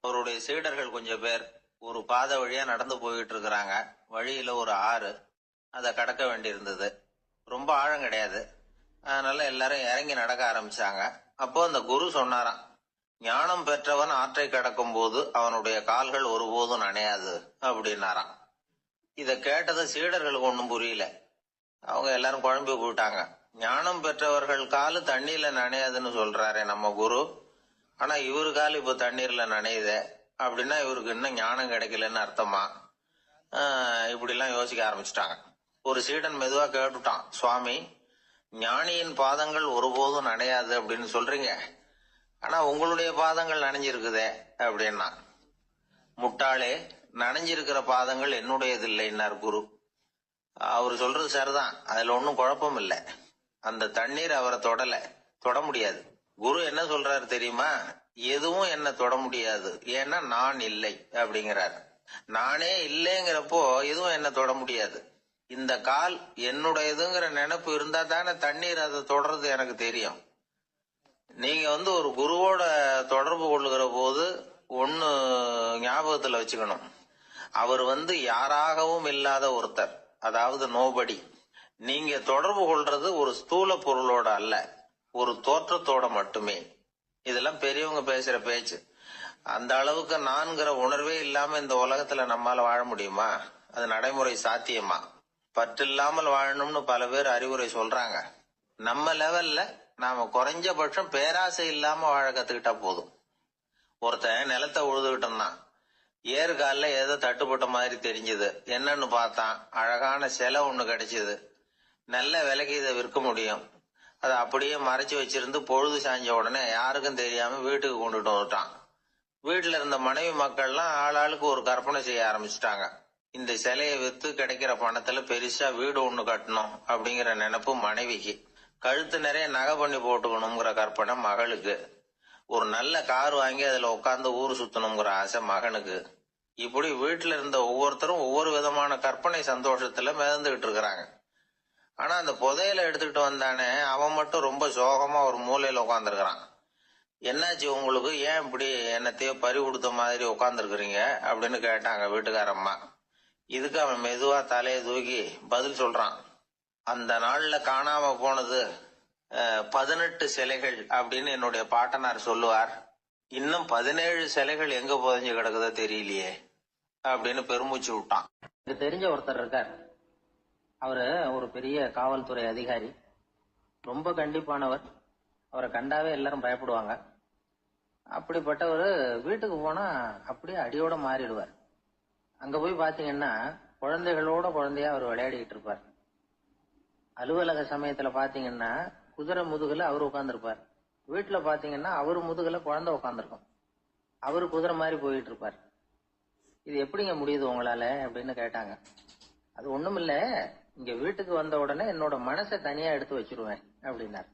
அவருடைய சீடர்கள் கொஞ்சம் பேர் ஒரு பாதை வழியா நடந்து போயிட்டு இருக்கிறாங்க. வழியில ஒரு ஆறு, அதை கடக்க வேண்டியிருந்தது. ரொம்ப ஆழம் கிடையாது. அதனால எல்லாரும் இறங்கி நடக்க ஆரம்பிச்சாங்க. அப்போ அந்த குரு சொன்னாராம், ஞானம் பெற்றவன் ஆற்றை கடக்கும் போது அவனுடைய கால்கள் ஒருபோதும் நனையாது அப்படின்னாராம். இத கேட்டது சீடர்களுக்கு ஒன்றும் புரியல. அவங்க எல்லாரும் குழம்பி போயிட்டாங்க. ஞானம் பெற்றவர்கள் காலு தண்ணீர்ல நனையாதுன்னு சொல்றாரே நம்ம குரு, ஆனா இவரு கால் இப்ப தண்ணீர்ல நனையுதே அப்படின்னா இவருக்கு இன்னும் ஞானம் கிடைக்கலன்னு அர்த்தமா? இப்படி எல்லாம் யோசிக்க ஆரம்பிச்சுட்டாங்க. ஒரு சீடன் மெதுவா கேட்டுட்டான், சுவாமி, ஞானியின் பாதங்கள் ஒருபோதும் நனையாது அப்படின்னு சொல்றீங்க, ஆனா உங்களுடைய பாதங்கள் நனைஞ்சிருக்குதே அப்படின்னா. முட்டாளே, நனைஞ்சிருக்கிற பாதங்கள் என்னுடையது இல்லைன்னார் குரு. அவரு சொல்றது சரிதான், அதுல ஒன்னும் குழப்பம் இல்லை. அந்த தண்ணீர் அவரை தொட முடியாது. குரு என்ன சொல்றாரு தெரியுமா? எதுவும் என்ன தொட முடியாது, ஏன்னா நான் இல்லை அப்படிங்கிறாரு. நானே இல்லைங்கிறப்போ எதுவும் என்ன தொட முடியாது. இந்த கால் என்னுடையதுங்கிற நினைப்பு இருந்தா தானே தண்ணீர் அதை தொடர்றது எனக்கு தெரியும். நீங்க ஒரு குருவோட தொடர்பு கொள்ளுகிற போது ஒன்னு ஞாபகத்துல வச்சுக்கணும், அவர் யாராகவும் இல்லாத ஒருத்தர், அதாவது நோபடி. நீங்க தொடர்பு கொள்றது ஒரு ஸ்தூல பொருளோட அல்ல, ஒரு தோற்றத்தோட மட்டுமே. இதெல்லாம் பெரியவங்க பேசுற பேச்சு. அந்த அளவுக்கு நான்கிற உணர்வே இல்லாம இந்த உலகத்துல நம்மால வாழ முடியுமா? அது நடைமுறை சாத்தியமா? பற்றில்லாமல் வாழணும்னு பல பேர் அறிவுரை சொல்றாங்க. நம்ம லெவல்ல நாம குறைஞ்சபட்சம் பேராசை இல்லாம வாழ கத்துக்கிட்டா போதும். ஒருத்தன் நிலத்தை உழுதுகிட்டு இருந்தான். ஏறுகால ஏதோ தட்டுப்பட்ட மாதிரி தெரிஞ்சது. என்னன்னு பார்த்தான், அழகான சிலை ஒண்ணு கிடைச்சது. நல்ல விலைக்கு இதை விற்க முடியும். அதை அப்படியே மறைச்சு வச்சிருந்து பொழுது சாய்ஞ்ச உடனே யாருக்கும் தெரியாம வீட்டுக்கு கொண்டுட்டு வந்துட்டான். வீட்டுல இருந்த மனைவி மக்கள்லாம் ஆளாளுக்கு ஒரு கற்பனை செய்ய ஆரம்பிச்சுட்டாங்க. இந்த சிலையை வித்து கிடைக்கிற பணத்துல பெருசா வீடு ஒண்ணு கட்டணும் அப்படிங்கிற நினைப்பு மனைவிக்கு. கழுத்து நிறைய நகை பண்ணி போட்டுக்கணுங்கிற கற்பனை மகளுக்கு. ஒரு நல்ல கார் வாங்கி அதுல உட்காந்து ஊர் சுத்தணுங்கிற ஆசை மகனுக்கு. இப்படி வீட்டுல இருந்த ஒவ்வொருத்தரும் ஒவ்வொரு விதமான கற்பனை சந்தோஷத்துல மிதந்துகிட்டு இருக்கிறாங்க. ஆனா அந்த புதையலை எடுத்துக்கிட்டு வந்தானே, அவன் மட்டும் ரொம்ப சோகமா ஒரு மூலையில உட்காந்துருக்கிறான். என்னாச்சு உங்களுக்கு, ஏன் இப்படி என்னத்தையோ பறி கொடுத்த மாதிரி உட்காந்துருக்குறீங்க அப்படின்னு கேட்டாங்க வீட்டுக்காரம்மா. இதுக்கு அவன் மெதுவா தலையை தூக்கி பதில் சொல்றான். அந்த நாள்ல காணாம போனது 18 சிலைகள் அப்படின்னு என்னுடைய பாட்டனார் சொல்லுவார். இன்னும் 17 சிலைகள் எங்க புதைஞ்சு கிடக்குதோ தெரியலையே அப்படின்னு பெருமூச்சு விட்டான். எனக்கு தெரிஞ்ச ஒருத்தர் இருக்கார். அவரு ஒரு பெரிய காவல்துறை அதிகாரி, ரொம்ப கண்டிப்பானவர். அவரை கண்டாவே எல்லாரும் பயப்படுவாங்க. அப்படிப்பட்டவர் வீட்டுக்கு போனா அப்படியே அடியோட மாறிடுவார். அங்க போய் பாத்தீங்கன்னா குழந்தைகளோட குழந்தையா அவர் விளையாடிட்டு இருப்பார். அலுவலக சமயத்துல பாத்தீங்கன்னா குதிரை முதுகுல அவர் உட்கார்ந்துருப்பார். வீட்டுல பாத்தீங்கன்னா அவர் முதுகுல குழந்தை உட்காந்துருக்கும். அவரு குதிரை மாதிரி போயிட்டு இருப்பார். இது எப்படிங்க முடியுது உங்களால அப்படின்னு கேட்டாங்க. அது ஒண்ணுமில்ல, இங்க வீட்டுக்கு வந்த உடனே என்னோட மனசை தனியா எடுத்து வச்சிருவேன் அப்படின்னார்.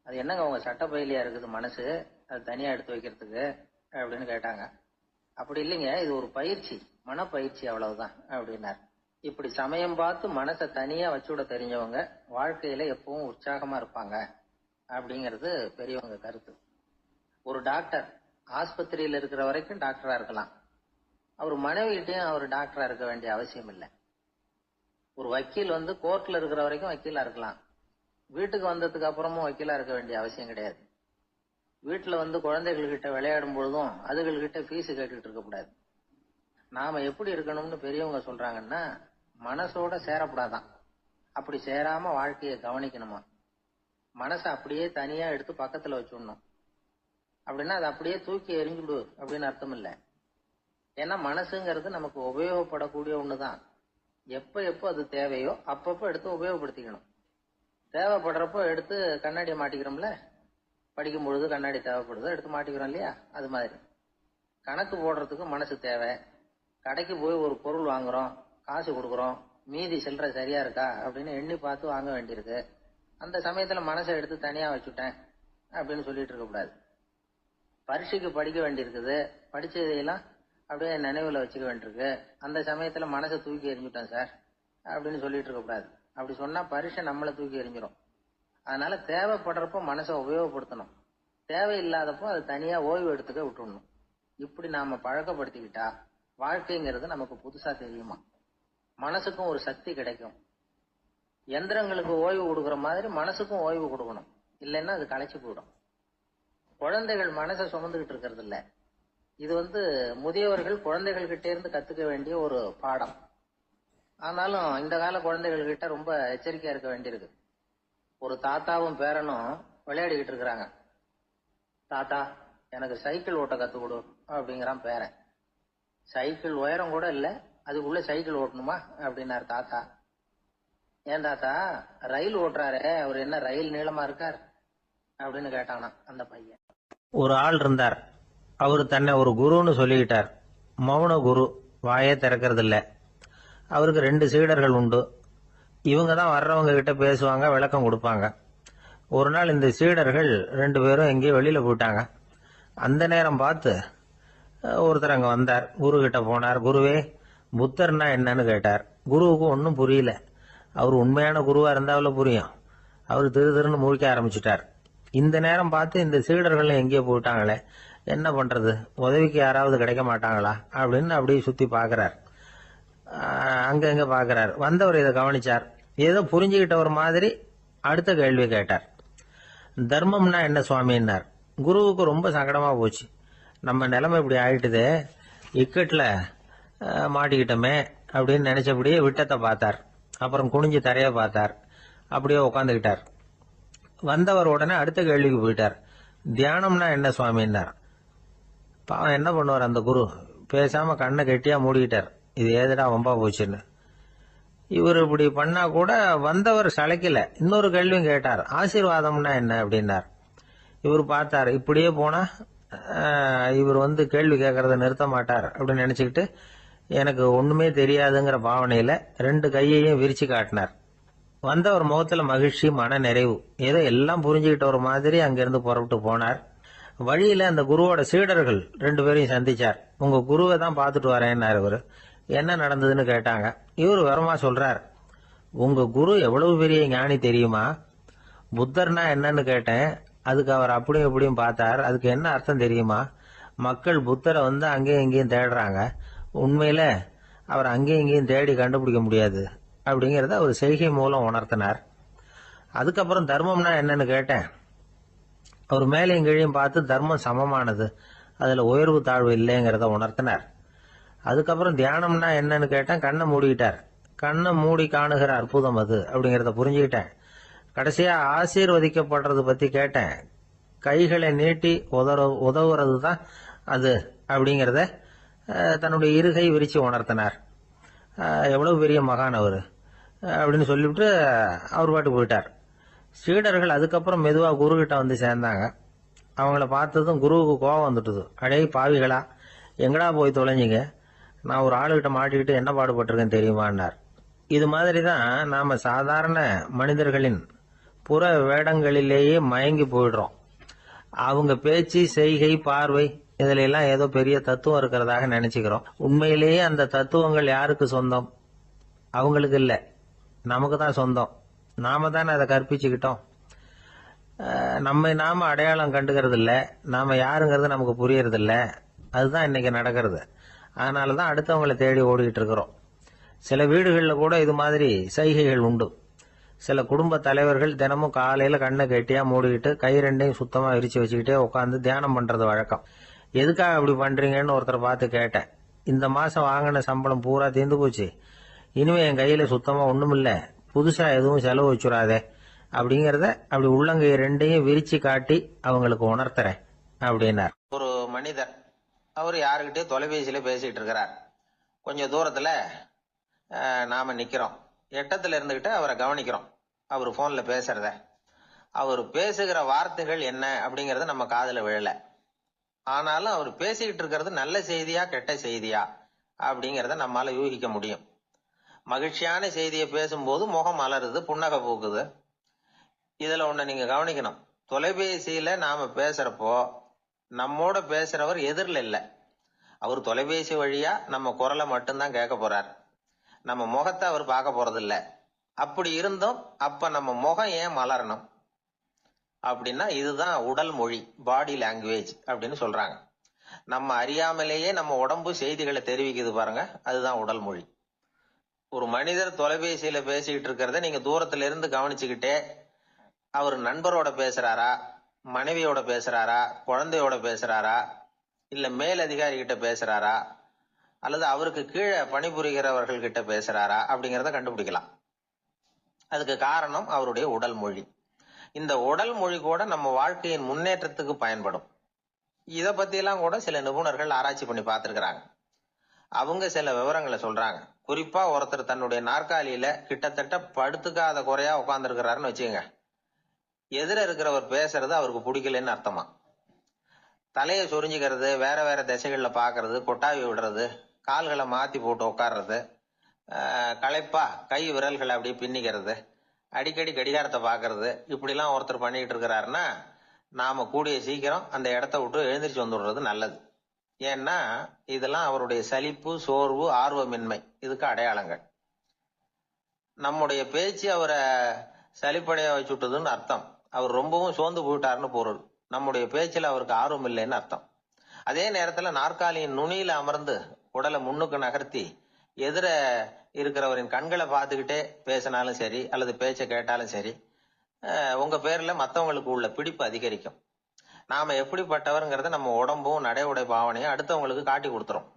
அது என்னங்க உங்க சட்டப்பயிலியா இருக்குது மனசு, அது தனியா எடுத்து வைக்கிறதுக்கு அப்படின்னு கேட்டாங்க. அப்படி இல்லைங்க, இது ஒரு பயிற்சி, மனப்பயிற்சி, அவ்வளவுதான் அப்படின்னார். இப்படி சமயம் பார்த்து மனசை தனியா வச்சுவிட தெரிஞ்சவங்க வாழ்க்கையில எப்பவும் உற்சாகமா இருப்பாங்க அப்படிங்கிறது பெரியவங்க கருத்து. ஒரு டாக்டர் ஆஸ்பத்திரியில இருக்கிற வரைக்கும் டாக்டரா இருக்கலாம். அவர் மனைவிகிட்டையும் அவர் டாக்டரா இருக்க வேண்டிய அவசியம் இல்லை. ஒரு வக்கீல் கோர்ட்ல இருக்கிற வரைக்கும் வக்கீலா இருக்கலாம். வீட்டுக்கு வந்ததுக்கு அப்புறமும் வக்கீலா இருக்க வேண்டிய அவசியம் கிடையாது. வீட்டுல குழந்தைகள் கிட்ட விளையாடும் பொழுதும் அதுகள்கிட்ட ஃபீஸ் கேட்டுட்டு இருக்க கூடாது. நாம எப்படி இருக்கணும்னு பெரியவங்க சொல்றாங்கன்னா, மனசோட சேரப்படாதான். அப்படி சேராம வாழ்க்கையை கவனிக்கணுமா. மனசை அப்படியே தனியா எடுத்து பக்கத்துல வச்சுடணும். அப்படின்னா அதை அப்படியே தூக்கி எறிஞ்சுடு அப்படின்னு அர்த்தம் இல்லை. ஏன்னா மனசுங்கிறது நமக்கு உபயோகப்படக்கூடிய ஒண்ணுதான். எப்ப அது தேவையோ அப்பப்போ எடுத்து உபயோகப்படுத்திக்கணும். தேவைப்படுறப்போ எடுத்து கண்ணாடியை மாட்டிக்கிறோம்ல, படிக்கும் பொழுது கண்ணாடி தேவைப்படுதோ எடுத்து மாட்டிக்கிறோம் இல்லையா, அது மாதிரி கணக்கு போடுறதுக்கு மனசு தேவை. கடைக்கு போய் ஒரு பொருள் வாங்குறோம், காசு கொடுக்குறோம், மீதி சில்லறை சரியா இருக்கா அப்படின்னு எண்ணி பார்த்து வாங்க வேண்டியிருக்கு. அந்த சமயத்துல மனசை எடுத்து தனியா வச்சுட்டேன் அப்படின்னு சொல்லிட்டு இருக்க கூடாது. பரீட்சைக்கு படிக்க வேண்டியிருக்குது, படிச்சதையெல்லாம் அப்படியே நினைவுல வச்சுக்க வேண்டியிருக்கு. அந்த சமயத்துல மனசை தூக்கி எறிஞ்சுட்டேன் சார் அப்படின்னு சொல்லிட்டு இருக்க கூடாது. அப்படி சொன்னா பரீட்சை நம்மளை தூக்கி எறிஞ்சிடும். அதனால தேவைப்படுறப்போ மனசை உபயோகப்படுத்தணும், தேவையில்லாதப்போ அது தனியா ஓய்வு எடுத்துக்க விட்டுடணும். இப்படி நாம பழக்கப்படுத்திக்கிட்டா வாழ்க்கைங்கிறது நமக்கு புதுசா தெரியுமா. மனசுக்கும் ஒரு சக்தி கிடைக்கும். எந்திரங்களுக்கு ஓய்வு கொடுக்கற மாதிரி மனசுக்கும் ஓய்வு கொடுக்கணும், இல்லைன்னா அது களைச்சு போயிடும். குழந்தைகள் மனசை சுமந்துகிட்டு இருக்கிறது இல்ல. இது முதியவர்கள் குழந்தைகள் கிட்ட இருந்து கத்துக்க வேண்டிய ஒரு பாடம். ஆனாலும் இந்த கால குழந்தைகள் கிட்ட ரொம்ப எச்சரிக்கையா இருக்க வேண்டியிருக்கு. ஒரு தாத்தாவும் பேரனும் விளையாடிக்கிட்டு இருக்கிறாங்க. தாத்தா, எனக்கு சைக்கிள் ஓட்ட கத்து கொடு அப்படிங்கிறான் பேரன். சைக்கிள் உயரம் கூட இல்ல, அதுக்குள்ள சைக்கிள் ஓட்டணுமா அப்படின்னாரு தாத்தா. ஏன் தாத்தா, ரயில் ஓட்டுறாரு, அவர் என்ன ரயில் நீளமா இருக்கார் அப்படின்னு கேட்டானா அந்த பையன். ஒரு ஆள் இருந்தார். அவரு தன்னை ஒரு குருன்னு சொல்லிக்கிட்டார். மௌன குரு, வாயே திறக்கிறது இல்ல. அவருக்கு 2 சீடர்கள் உண்டு. இவங்க தான் வர்றவங்க கிட்ட பேசுவாங்க, விளக்கம் கொடுப்பாங்க. ஒரு நாள் இந்த சீடர்கள் 2 பேரும் எங்கேயோ வெளியில போயிட்டாங்க. அந்த நேரம் பார்த்து ஒருத்தர் அங்க வந்தார். குரு கிட்ட போனார். குருவே, புத்தர்னா என்னன்னு கேட்டார். குருவுக்கு ஒன்னும் புரியல. அவர் உண்மையான குருவா இருந்தாவில புரியும். அவர் திருன்னு முழிக்க ஆரம்பிச்சுட்டார். இந்த நேரம் பார்த்து இந்த சீடர்கள் எங்கேயோ போயிட்டாங்களே, என்ன பண்றது, உதவிக்கு யாராவது கிடைக்க மாட்டாங்களா அப்படின்னு அப்படியே சுத்தி பாக்குறார். அங்க பாக்குறார். வந்தவர் இதை கவனிச்சார். ஏதோ புரிஞ்சுக்கிட்டவர் மாதிரி அடுத்த கேள்வி கேட்டார். தர்மம்னா என்ன சுவாமின்னார். குருவுக்கு ரொம்ப சங்கடமா போச்சு. நம்ம நிலைமை இப்படி ஆயிட்டுதே, இக்கட்ல மாட்டிக்கிட்டோமே அப்படின்னு நினைச்சபடியே விட்டத்தை பார்த்தார். அப்புறம் குனிஞ்சு தரைய பார்த்தார். அப்படியே உட்காந்துக்கிட்டார். வந்தவர் உடனே அடுத்த கேள்விக்கு போயிட்டார். தியானம்னா என்ன சுவாமின்னார். பாவம் என்ன பண்ணுவார் அந்த குரு, பேசாம கண்ணை கெட்டியா மூடிக்கிட்டார். இது ஏதுடா வம்பா போச்சுன்னு. இவர் இப்படி பண்ணா கூட வந்தவர் சளைக்கல. இன்னொரு கேள்வியும் கேட்டார். ஆசீர்வாதம்னா என்ன அப்படின்னார். இவர் பார்த்தார். இப்படியே போனா இவர் கேள்வி கேட்கறத நிறுத்த மாட்டார் அப்படின்னு நினைச்சுக்கிட்டு எனக்கு ஒண்ணுமே தெரியாதுங்கிற பாவனையில 2 கையையும் விரிச்சு காட்டினார். வந்தவர் முகத்துல மகிழ்ச்சி, மன நிறைவு. ஏதோ எல்லாம் புரிஞ்சுக்கிட்ட ஒரு மாதிரி அங்கிருந்து புறப்பட்டு போனார். வழியில அந்த குருவோட சீடர்கள் 2 பேரையும் சந்திச்சார். உங்க குருவை தான் பார்த்துட்டு வரேன்னாரு இவரு. என்ன நடந்ததுன்னு கேட்டாங்க. இவர் விவரமா சொல்றார். உங்க குரு எவ்வளவு பெரிய ஞானி தெரியுமா? புத்தர்னா என்னன்னு கேட்டேன். அதுக்கு அவர் அப்படியும் இப்படியும் பார்த்தார். அதுக்கு என்ன அர்த்தம் தெரியுமா? மக்கள் புத்தரை அங்கேயும் இங்கேயும் தேடுறாங்க. உண்மையில அவர் அங்கேயும் இங்கேயும் தேடி கண்டுபிடிக்க முடியாது அப்படிங்கறத அவர் செய்கை மூலம் உணர்த்தினார். அதுக்கப்புறம் தர்மம்னா என்னன்னு கேட்டேன். அவர் மேலையும் கீழையும் பார்த்து தர்மம் சமமானது, அதுல உயர்வு தாழ்வு இல்லைங்கிறத உணர்த்தினார். அதுக்கப்புறம் தியானம்னா என்னன்னு கேட்டேன். கண்ணை மூடிக்கிட்டார். கண்ணை மூடி காணுகிற அற்புதம் அது அப்படிங்கறத புரிஞ்சுக்கிட்டேன். கடைசியா ஆசீர்வதிக்கப்படுறது பத்தி கேட்டேன். கைகளை நீட்டி உதவுறது தான் அது அப்படிங்கறத தன்னுடைய இருகை விரிச்சு உணர்த்தினார். எவ்வளவு பெரிய மகான் அவரு அப்படின்னு சொல்லிவிட்டு அவர் பாட்டு போயிட்டார். சீடர்கள் அதுக்கப்புறம் மெதுவா குரு கிட்ட சேர்ந்தாங்க. அவங்கள பார்த்ததும் குருவுக்கு கோபம் வந்துட்டுது. அடே பாவிகளா, எங்கடா போய் தொலைஞ்சிங்க, நான் ஒரு ஆளுகிட்ட மாட்டிக்கிட்டு என்ன பாடுபட்டிருக்கேன் தெரியுமான்னார். இது மாதிரிதான் நாம சாதாரண மனிதர்களின் புற வேடங்களிலேயே மயங்கி போயிடுறோம். அவங்க பேச்சு, செய்கை, பார்வை இதுல எல்லாம் ஏதோ பெரிய தத்துவம் இருக்கிறதாக நினைச்சுக்கிறோம். உண்மையிலேயே அந்த தத்துவங்கள் யாருக்கு சொந்தம்? அவங்களுக்கு இல்ல, நமக்கு தான் சொந்தம். நாம தானே அதை கற்பிச்சுக்கிட்டோம். நாம அடையாளம் கண்டுக்கிறது இல்ல, நாம யாருங்கிறது நமக்கு புரியறது இல்ல. அதுதான் இன்னைக்கு நடக்கிறது. அதனாலதான் அடுத்தவங்களை தேடி ஓடிக்கிட்டு இருக்கிறோம். சில வீடுகளில் கூட இது மாதிரி சைகைகள் உண்டு. சில குடும்ப தலைவர்கள் தினமும் காலையில கண்ணை கெட்டியா மூடிக்கிட்டு கை 2ஐயும் சுத்தமா விரிச்சு வச்சுக்கிட்டே உட்காந்து தியானம் பண்றது வழக்கம். எதுக்காக அப்படி பண்றீங்கன்னு ஒருத்தரை பார்த்து கேட்டேன். இந்த மாசம் வாங்கின சம்பளம் பூரா தீர்ந்து போச்சு, இனிமே என் கையில சுத்தமா ஒண்ணும் இல்ல, புதுசா எதுவும் செலவு வச்சுடாதே அப்படிங்கறத அப்படி உள்ளங்கை 2ஐயும் விரிச்சு காட்டி அவங்களுக்கு உணர்த்துறேன் அப்படின்னார். ஒரு மனிதர், அவர் யாருக்கிட்டே தொலைபேசியில பேசிட்டு இருக்கிறார். கொஞ்சம் தூரத்துல நாம நிக்கிறோம். எட்டத்துல இருந்துகிட்டு அவரை கவனிக்கிறோம். அவர் போன்ல பேசுறத, அவர் பேசுகிற வார்த்தைகள் என்ன அப்படிங்கறத நம்ம காதுல விழல. ஆனாலும் அவர் பேசிக்கிட்டு இருக்கிறது நல்ல செய்தியா கெட்ட செய்தியா அப்படிங்கறத நம்மால யூகிக்க முடியும். மகிழ்ச்சியான செய்தியை பேசும்போது முகம் மலருது, புன்னகை பூக்குது. இதுல ஒண்ணு நீங்க கவனிக்கணும். தொலைபேசியில நாம பேசுறப்போ நம்மோட பேசுறவர் எதிரில் இல்ல. அவர் தொலைபேசி வழியா நம்ம குரலை மட்டும்தான் கேட்க போறார். நம்ம முகத்தை அவர் பார்க்க போறது இல்ல. அப்படி இருந்தும் அப்ப நம்ம முகம் ஏன் மலரணும் அப்படின்னா இதுதான் உடல் மொழி, பாடி லாங்குவேஜ் அப்படின்னு சொல்றாங்க. நம்ம அறியாமலேயே நம்ம உடம்பு செய்திகளை தெரிவிக்குது பாருங்க, அதுதான் உடல் மொழி. ஒரு மனிதர் தொலைபேசியில பேசிக்கிட்டு இருக்கிறத நீங்க தூரத்துல இருந்து கவனிச்சுக்கிட்டே அவர் நண்பரோட பேசுறாரா, மனைவியோட பேசுறாரா, குழந்தையோட பேசுறாரா, இல்ல மேல் அதிகாரி கிட்ட பேசுறாரா, அல்லது அவருக்கு கீழே பணிபுரிகிறவர்கள் கிட்ட பேசுறாரா அப்படிங்கறத கண்டுபிடிக்கலாம். அதுக்கு காரணம் அவருடைய உடல் மொழி. இந்த உடல் மொழி கூட நம்ம வாழ்க்கையின் முன்னேற்றத்துக்கு பயன்படும். இத பத்தி எல்லாம் கூட சில நிபுணர்கள் ஆராய்ச்சி பண்ணி பார்த்திருக்கிறாங்க. அவங்க சில விவரங்களை சொல்றாங்க. குறிப்பா ஒருத்தர் தன்னுடைய நாற்காலியில கிட்டத்தட்ட படுத்துக்காத குறையா உட்கார்ந்து இருக்கிறாருன்னு வச்சுக்கோங்க. எதிர இருக்கிறவர் பேசுறது அவருக்கு பிடிக்கலன்னு அர்த்தமா. தலையை சொரிஞ்சுக்கிறது, வேற வேற திசைகள்ல பாக்குறது, கொட்டாவி விடுறது, கால்களை மாத்தி போட்டு உட்கார்றது, களைப்பா கை விரல்களை அப்படியே பின்னிக்கிறது, அடிக்கடி கடிகாரத்தை பாக்குறது, இப்படி எல்லாம் ஒருத்தர் பண்ணிட்டு இருக்கிறாருன்னா நாம கூடிய சீக்கிரம் அந்த இடத்த விட்டு எழுந்திரிச்சு வந்துடுறது நல்லது. ஏன்னா இதெல்லாம் அவருடைய சலிப்பு, சோர்வு, ஆர்வமின்மை இதுக்கு அடையாளங்கள். நம்முடைய பேச்சு அவரை சலிப்படைய வச்சுட்டதுன்னு அர்த்தம். அவர் ரொம்பவும் சோர்ந்து போயிட்டாருன்னு பொருள். நம்முடைய பேச்சில் அவருக்கு ஆர்வம் இல்லைன்னு அர்த்தம். அதே நேரத்துல நாற்காலியின் நுனியில அமர்ந்து உடலை முன்னுக்கு நகர்த்தி எதிர இருக்கிறவரின் கண்களை பார்த்துக்கிட்டே பேசினாலும் சரி அல்லது பேச்ச கேட்டாலும் சரி, உங்க பேர்ல மத்தவங்களுக்கு உள்ள பிடிப்பு அதிகரிக்கும். நாம எப்படிப்பட்டவர்ங்கிறத நம்ம உடம்பும் நடை உடை பாவனையும் அடுத்தவங்களுக்கு காட்டி கொடுத்துரும்.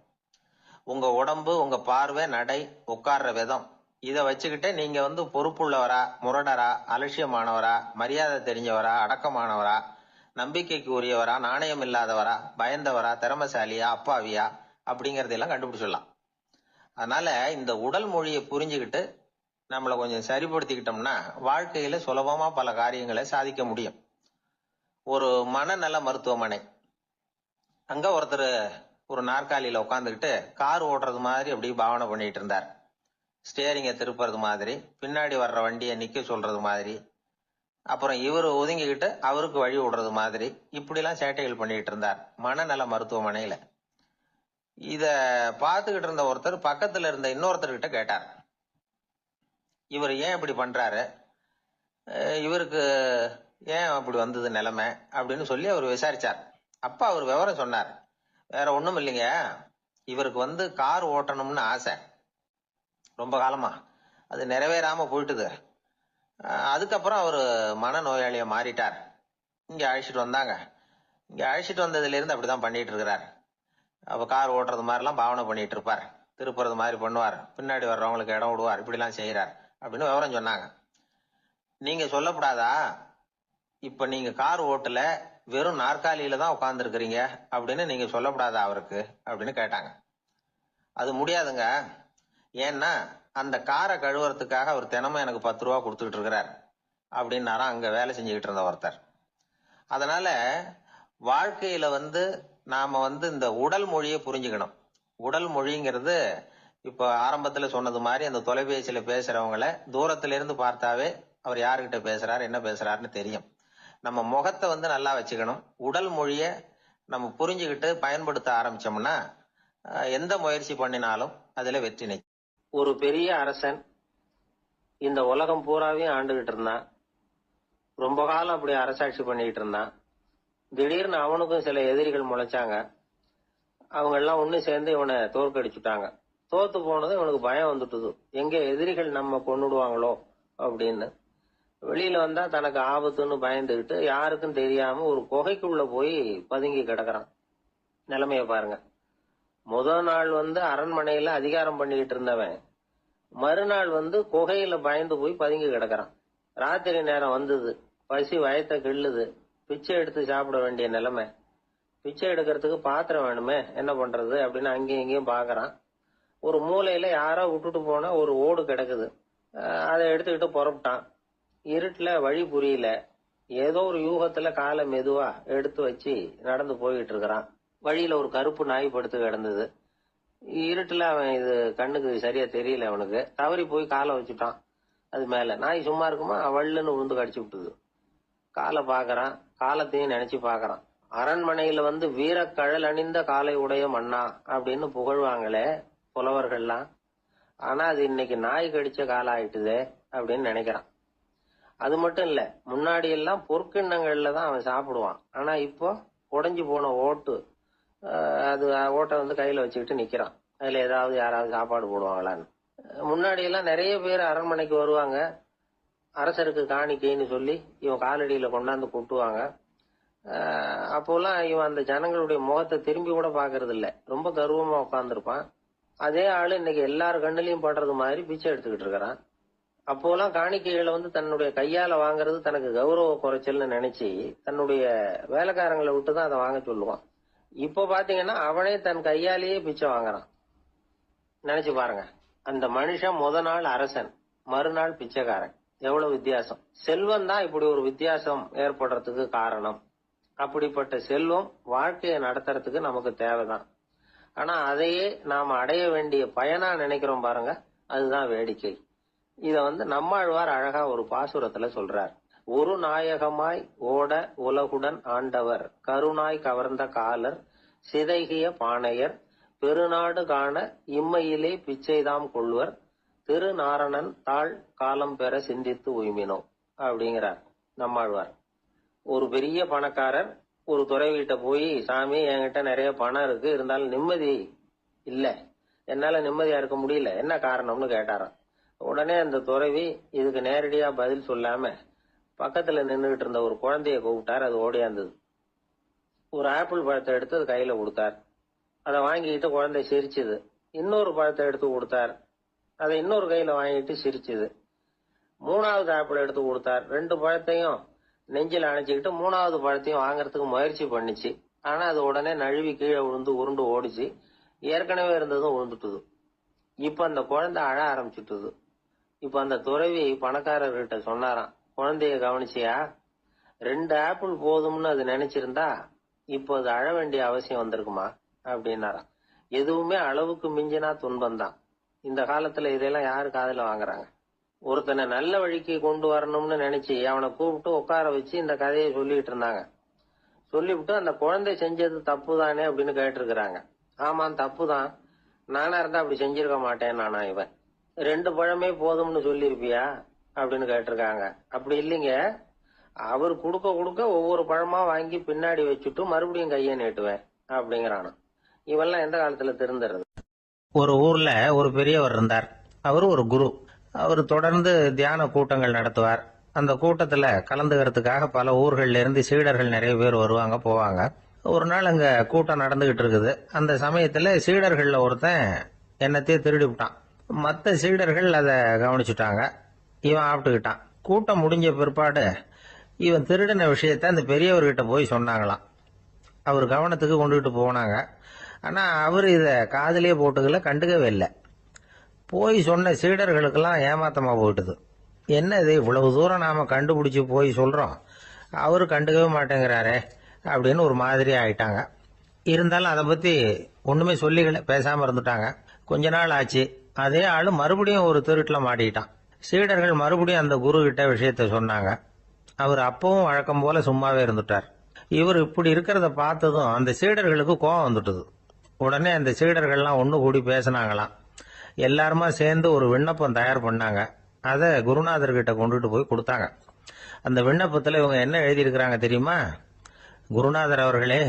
உங்க உடம்பு, உங்க பார்வை, நடை, உட்கார்ற விதம் இத வச்சுக்கிட்டே நீங்க பொறுப்புள்ளவரா, முரடரா, அலட்சியமானவரா, மரியாதை தெரிஞ்சவரா, அடக்கமானவரா, நம்பிக்கைக்கு உரியவரா, நாணயம் இல்லாதவரா, பயந்தவரா, திறமசாலியா, அப்பாவியா அப்படிங்கறதெல்லாம் கண்டுபிடிச்சிடலாம். அதனால இந்த உடல் மொழியை புரிஞ்சுக்கிட்டு நம்மளை கொஞ்சம் சரிப்படுத்திக்கிட்டோம்னா வாழ்க்கையில சுலபமா பல காரியங்களை சாதிக்க முடியும். ஒரு மனநல மருத்துவமனை, அங்க ஒருத்தர் ஒரு நாற்காலியில உட்காந்துக்கிட்டு கார் ஓட்டுறது மாதிரி அப்படி பாவனை பண்ணிட்டு இருந்தார். ஸ்டேரிங்க திருப்புறது மாதிரி, பின்னாடி வர்ற வண்டியை நிக்க சொல்றது மாதிரி, அப்புறம் இவரு ஒதுங்கிக்கிட்டு அவருக்கு வழி விடுறது மாதிரி, இப்படி எல்லாம் சேட்டைகள் பண்ணிட்டு இருந்தார் மனநல மருத்துவமனையில. இத பார்த்துக்கிட்டு இருந்த ஒருத்தர் பக்கத்துல இருந்த இன்னொருத்தர்கிட்ட கேட்டார், இவர் ஏன் இப்படி பண்றாரு, இவருக்கு ஏன் அப்படி வந்தது நிலைமை அப்படின்னு சொல்லி அவர் விசாரிச்சார். அப்ப அவர் விவரம் சொன்னார். வேற ஒண்ணும் இல்லைங்க, இவருக்கு கார் ஓட்டணும்னு ஆசை ரொம்ப காலமா, அது நிறைவேறாம போயிட்டுது. அதுக்கப்புறம் அவரு மனநோயாளியா மாறிட்டார். இங்க அழைச்சிட்டு வந்தாங்க. இங்க அழைச்சிட்டு வந்ததுல இருந்து அப்படிதான் பண்ணிட்டு இருக்கிறார். அப்ப கார் ஓட்டுறது மாதிரி எல்லாம் பாவனை பண்ணிட்டு இருப்பார், திருப்புறது மாதிரி பண்ணுவார், பின்னாடி வர்றவங்களுக்கு இடம் விடுவார், இப்படி எல்லாம் செய்யறார் அப்படின்னு விவரம் சொன்னாங்க. நீங்க சொல்லப்படாதா, இப்ப நீங்க கார் ஓட்டல, வெறும் நாற்காலியில தான் உட்கார்ந்து இருக்கிறீங்க அப்படின்னு நீங்க சொல்லப்படாதா அவருக்கு அப்படின்னு கேட்டாங்க. அது முடியாதுங்க, ஏன்னா அந்த காரை கழுவுறதுக்காக அவர் தினமும் எனக்கு 10 ரூபா கொடுத்துக்கிட்டு இருக்கிறார் அப்படின்னாராம் அங்க வேலை செஞ்சுக்கிட்டு இருந்த ஒருத்தர். அதனால வாழ்க்கையில நாம இந்த உடல் மொழியை புரிஞ்சுக்கணும். உடல் மொழிங்கிறது இப்ப ஆரம்பத்துல சொன்னது மாதிரி அந்த தொலைபேசியில பேசுறவங்கள தூரத்துல இருந்து பார்த்தாவே அவர் யாருகிட்ட பேசுறாரு, என்ன பேசுறாருன்னு தெரியும். நம்ம முகத்தை நல்லா வச்சுக்கணும். உடல் மொழிய நம்ம புரிஞ்சுக்கிட்டு பயன்படுத்த ஆரம்பிச்சோம்னா எந்த முயற்சி பண்ணினாலும் அதுல வெற்றி நிச்சயம். ஒரு பெரிய அரசன் இந்த உலகம் பூராவையும் ஆண்டுகிட்டு இருந்தான். ரொம்ப காலம் அப்படி அரசாட்சி பண்ணிக்கிட்டு இருந்தான். திடீர்னு அவனுக்கும் சில எதிரிகள் முளைச்சாங்க. அவங்க எல்லாம் ஒண்ணு சேர்ந்து இவனை தோற்கடிச்சுட்டாங்க. தோத்து போனதும் இவனுக்கு பயம் வந்துட்டுது, எங்க எதிரிகள் நம்ம கொன்னுடுவாங்களோ அப்படின்னு. வெளியில வந்தா தனக்கு ஆபத்துன்னு பயந்துகிட்டு யாருக்கும் தெரியாம ஒரு குகைக்குள்ள போய் பதுங்கி கிடக்குறான். நிலைமைய பாருங்க. முதல் நாள் அரண்மனையில அதிகாரம் பண்ணிக்கிட்டு இருந்தவன் மறுநாள் குகையில பயந்து போய் பதுங்கி கிடக்குறான். ராத்திரி நேரம் வந்தது, பசி வயத்தை கிள்ளுது, பிச்சை எடுத்து சாப்பிட வேண்டிய நிலைமை. பிச்சை எடுக்கிறதுக்கு பாத்திரம் வேணுமே, என்ன பண்றது அப்படின்னு அங்கேயும் இங்கேயும் பாக்குறான். ஒரு மூலையில யாரோ விட்டுட்டு போன ஒரு ஓடு கிடக்குது, அதை எடுத்துக்கிட்டு புறப்பட்டான். இருட்டுல வழி புரியல, ஏதோ ஒரு யூகத்துல காலை மெதுவா எடுத்து வச்சு நடந்து போயிட்டு இருக்கிறான். வழியில ஒரு கருப்பு நாய் படுத்து கிடந்தது. இருட்டுல அவன் இது கண்ணுக்கு சரியா தெரியல, அவனுக்கு தவறி போய் காலை வச்சுட்டான் அது மேல. நாய் சும்மா இருக்குமா, வள்ளுன்னு விழுந்து கடிச்சு விட்டுது. காலை பாக்குறான், காலத்தையும் நினைச்சு பாக்குறான். அரண்மனையில வீரக்கழல் அணிந்த காலை உடைய மன்னா அப்படின்னு புகழ்வாங்களே புலவர்கள்லாம், ஆனா அது இன்னைக்கு நாய் கடிச்ச காலம் ஆயிட்டுதே அப்படின்னு நினைக்கிறான். அது மட்டும் இல்ல, முன்னாடி எல்லாம் பொற்கிண்ணங்கள்ல தான் அவன் சாப்பிடுவான். ஆனா இப்போ உடைஞ்சு போன ஓட்டு அது ஓட்டை வந்து கையில வச்சுக்கிட்டு நிக்கிறான். அதுல ஏதாவது யாராவது சாப்பாடு போடுவாங்களான்னு. முன்னாடி எல்லாம் நிறைய பேர் அரண்மனைக்கு வருவாங்க. அரசருக்கு காணிக்கைன்னு சொல்லி இவன் காலடியில கொண்டாந்து கொட்டுவாங்க. அப்போல்லாம் இவன் அந்த ஜனங்களுடைய முகத்தை திரும்பி கூட பாக்குறது இல்ல. ரொம்ப கர்வமா உட்காந்துருப்பான். அதே ஆளு இன்னைக்கு எல்லார் கண்ணிலையும் படுறது மாதிரி பிச்சை எடுத்துக்கிட்டு இருக்கிறான். அப்போலாம் காணிக்கைகளை வந்து தன்னுடைய கையால வாங்குறது தனக்கு கௌரவ குறைச்சல்னு நினைச்சு தன்னுடைய வேலைக்காரங்களை விட்டுதான் அதை வாங்க சொல்லுவான். இப்போ பாத்தீங்கன்னா அவனே தன் கையாலேயே பிச்சை வாங்குறான். நினைச்சு பாருங்க, அந்த மனுஷன் முத நாள் அரசன், மறுநாள் பிச்சைக்காரன். எவ்வளவு வித்தியாசம்! செல்வம் தான் இப்படி ஒரு வித்தியாசம் ஏற்படுறதுக்கு காரணம். அப்படிப்பட்ட செல்வம் வாழ்க்கையை நடத்துறதுக்கு நமக்கு தேவைதான். ஆனா அதையே நாம அடைய வேண்டிய பயனா நினைக்கிறோம் பாருங்க, அதுதான் வேடிக்கை. இத வந்து நம்மாழ்வார் அழகா ஒரு பாசுரத்துல சொல்றார். ஒரு நாயகமாய் ஓட உலகுடன் ஆண்டவர், கருணாய் கவர்ந்த காலர், சிதைகிய பானையர், பெருநாடு காண இம்மையிலே பிச்சைதாம் கொள்வர், திருநாரணன் தாழ் காலம் பெற சிந்தித்து உய்மினோ அப்படிங்கிறார் நம்மாழ்வார். ஒரு பெரிய பணக்காரர் ஒரு துறவிகிட்ட போய், சாமி என்கிட்ட நிறைய பணம் இருக்கு, இருந்தாலும் நிம்மதி இல்ல, என்னால நிம்மதியா இருக்க முடியல, என்ன காரணம்னு கேட்டாராம். உடனே அந்த துறவி இதுக்கு நேரடியா பதில் சொல்லாம பக்கத்துல நின்றுகிட்டு இருந்த ஒரு குழந்தைய கூப்பிட்டார். அது ஓடியாந்தது. ஒரு ஆப்பிள் பழத்தை எடுத்து அது கையில கொடுத்தார். அதை வாங்கிட்டு குழந்தை சிரிச்சுது. இன்னொரு பழத்தை எடுத்து கொடுத்தார். அதை இன்னொரு கையில வாங்கிட்டு சிரிச்சுது. மூணாவது ஆப்பிள் எடுத்து கொடுத்தார். 2 பழத்தையும் நெஞ்சில் அணைச்சிக்கிட்டு 3வது பழத்தையும் வாங்கறதுக்கு முயற்சி பண்ணிச்சு. ஆனா அது உடனே நழுவி கீழே விழுந்து உருண்டு ஓடிச்சு. ஏற்கனவே இருந்ததும் விழுந்துட்டுது. இப்ப அந்த குழந்தை அழ ஆரம்பிச்சுட்டுது. இப்ப அந்த துறவி பணக்காரர்கிட்ட சொன்னாராம், குழந்தைய கவனிச்சியா? 2 ஆப்பிள் போதும்னு அது நினைச்சிருந்தா இப்போ அது அழ வேண்டிய அவசியம் வந்திருக்குமா அப்படின்னாராம். எதுவுமே அளவுக்கு மிஞ்சினா துன்பம் தான். இந்த காலத்துல இதெல்லாம் யாரு காதுல வாங்குறாங்க? ஒருத்தனை நல்ல வழிக்கு கொண்டு வரணும்னு நினைச்சு அவனை கூப்பிட்டு உட்கார வச்சு இந்த கதையை சொல்லிட்டு இருந்தாங்க. சொல்லிவிட்டு அந்த குழந்தை செஞ்சது தப்பு தானே அப்படின்னு கேட்டிருக்கிறாங்க. ஆமாம், தப்பு தான். நானா இருந்தா அப்படி செஞ்சிருக்க மாட்டேன் நானா இவன். 2 பழமே போதும்னு சொல்லிருப்பியா அப்படின்னு கேட்டிருக்காங்க. அப்படி இல்லைங்க, அவர் கொடுக்க கொடுக்க ஒவ்வொரு பழமா வாங்கி பின்னாடி வச்சுட்டு மறுபடியும் கையை நீட்டுவேன் அப்படிங்கிறானா. இவெல்லாம் எந்த காலத்துல திருந்துறது? ஒரு ஊர்ல ஒரு பெரியவர் இருந்தார். அவர் ஒரு குரு. அவர் தொடர்ந்து தியான கூட்டங்கள் நடத்துவார். அந்த கூட்டத்துல கலந்துக்கிறதுக்காக பல ஊர்கள்ல இருந்து சீடர்கள் நிறைய பேர் வருவாங்க போவாங்க. ஒரு நாள் அங்க கூட்டம் நடந்துகிட்டு இருக்குது. அந்த சமயத்துல சீடர்கள்ல ஒருத்தன் என்னத்தையே திருடி விட்டான். மற்ற சீடர்கள் அதை கவனிச்சுட்டாங்க. இவன் ஆப்பிட்டுக்கிட்டான். கூட்டம் முடிஞ்ச பிற்பாடு இவன் திருடின விஷயத்த அந்த பெரியவர்கிட்ட போய் சொன்னாங்களாம். அவர் கவனத்துக்கு கொண்டுகிட்டு போனாங்க. ஆனா அவர் இத காதலியே போட்டுக்கல, கண்டுக்கவே இல்லை. போய் சொன்ன சீடர்களுக்கெல்லாம் ஏமாத்தமா போயிட்டுது. என்ன இது, இவ்வளவு தூரம் நாம கண்டுபிடிச்சு போய் சொல்றோம், அவரு கண்டுக்கவே மாட்டேங்கிறாரே அப்படின்னு ஒரு மாதிரி ஆயிட்டாங்க. இருந்தாலும் அதை பத்தி ஒண்ணுமே சொல்லிக்கல, பேசாம இருந்துட்டாங்க. கொஞ்ச நாள் ஆச்சு. அதே ஆளு மறுபடியும் ஒரு திருட்டுல மாட்டிக்கிட்டான். சீடர்கள் மறுபடியும் அந்த குரு கிட்ட விஷயத்த சொன்னாங்க. அவர் அப்பவும் வழக்கம் போல சும்மாவே இருந்துட்டார். இவர் இப்படி இருக்கிறத பார்த்ததும் அந்த சீடர்களுக்கு கோபம் வந்துட்டுது. உடனே அந்த சீடர்கள்லாம் ஒண்ணு கூடி பேசினாங்களாம். எல்லாருமா சேர்ந்து ஒரு விண்ணப்பம் தயார் பண்ணாங்க. அதை குருநாதர்கிட்ட கொண்டுட்டு போய் கொடுத்தாங்க. அந்த விண்ணப்பத்துல இவங்க என்ன எழுதியிருக்கிறாங்க தெரியுமா? குருநாதர் அவர்களே,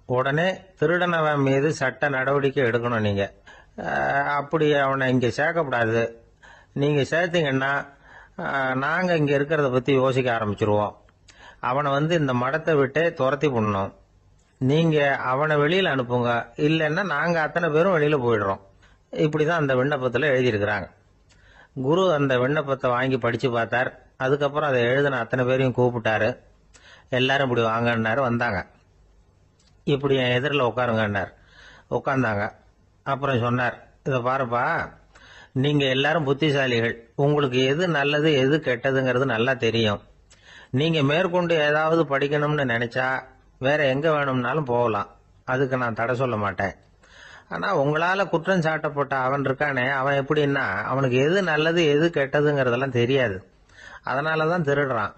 உடனே திருடனவன் மீது சட்ட நடவடிக்கை எடுக்கணும். நீங்க அப்படி அவனை இங்க சேர்க்கப்படாது. நீங்க சேர்த்தீங்கன்னா நாங்க இங்க இருக்கிறத பத்தி யோசிக்க ஆரம்பிச்சிருவோம். அவனை இந்த மடத்தை விட்டே துரத்தி பண்ணணும். நீங்க அவனை வெளியில அனுப்புங்க, இல்லைன்னா நாங்க அத்தனை பேரும் வெளியில போயிடுறோம். இப்படிதான் அந்த விண்ணப்பத்துல எழுதியிருக்கிறாங்க. குரு அந்த விண்ணப்பத்தை வாங்கி படிச்சு பார்த்தார். அதுக்கப்புறம் அதை எழுதின அத்தனை பேரையும் கூப்பிட்டாரு. எல்லாரும் இப்படி வாங்கன்னாரு. வந்தாங்க. இப்படி என் எதிரில் உட்காருங்கன்னார். உட்கார்ந்தாங்க. அப்புறம் சொன்னார், இதை பாருப்பா, நீங்க எல்லாரும் புத்திசாலிகள். உங்களுக்கு எது நல்லது எது கெட்டதுங்கிறது நல்லா தெரியும். நீங்க மேற்கொண்டு ஏதாவது படிக்கணும்னு நினைச்சா வேற எங்க வேணும்னாலும் போகலாம். அதுக்கு நான் தடை சொல்ல மாட்டேன். ஆனா உங்களால குற்றம் சாட்டப்பட்ட அவன் இருக்கானே, அவன் எப்படின்னா அவனுக்கு எது நல்லது எது கெட்டதுங்கிறதெல்லாம் தெரியாது. அதனாலதான் திருடுறான்.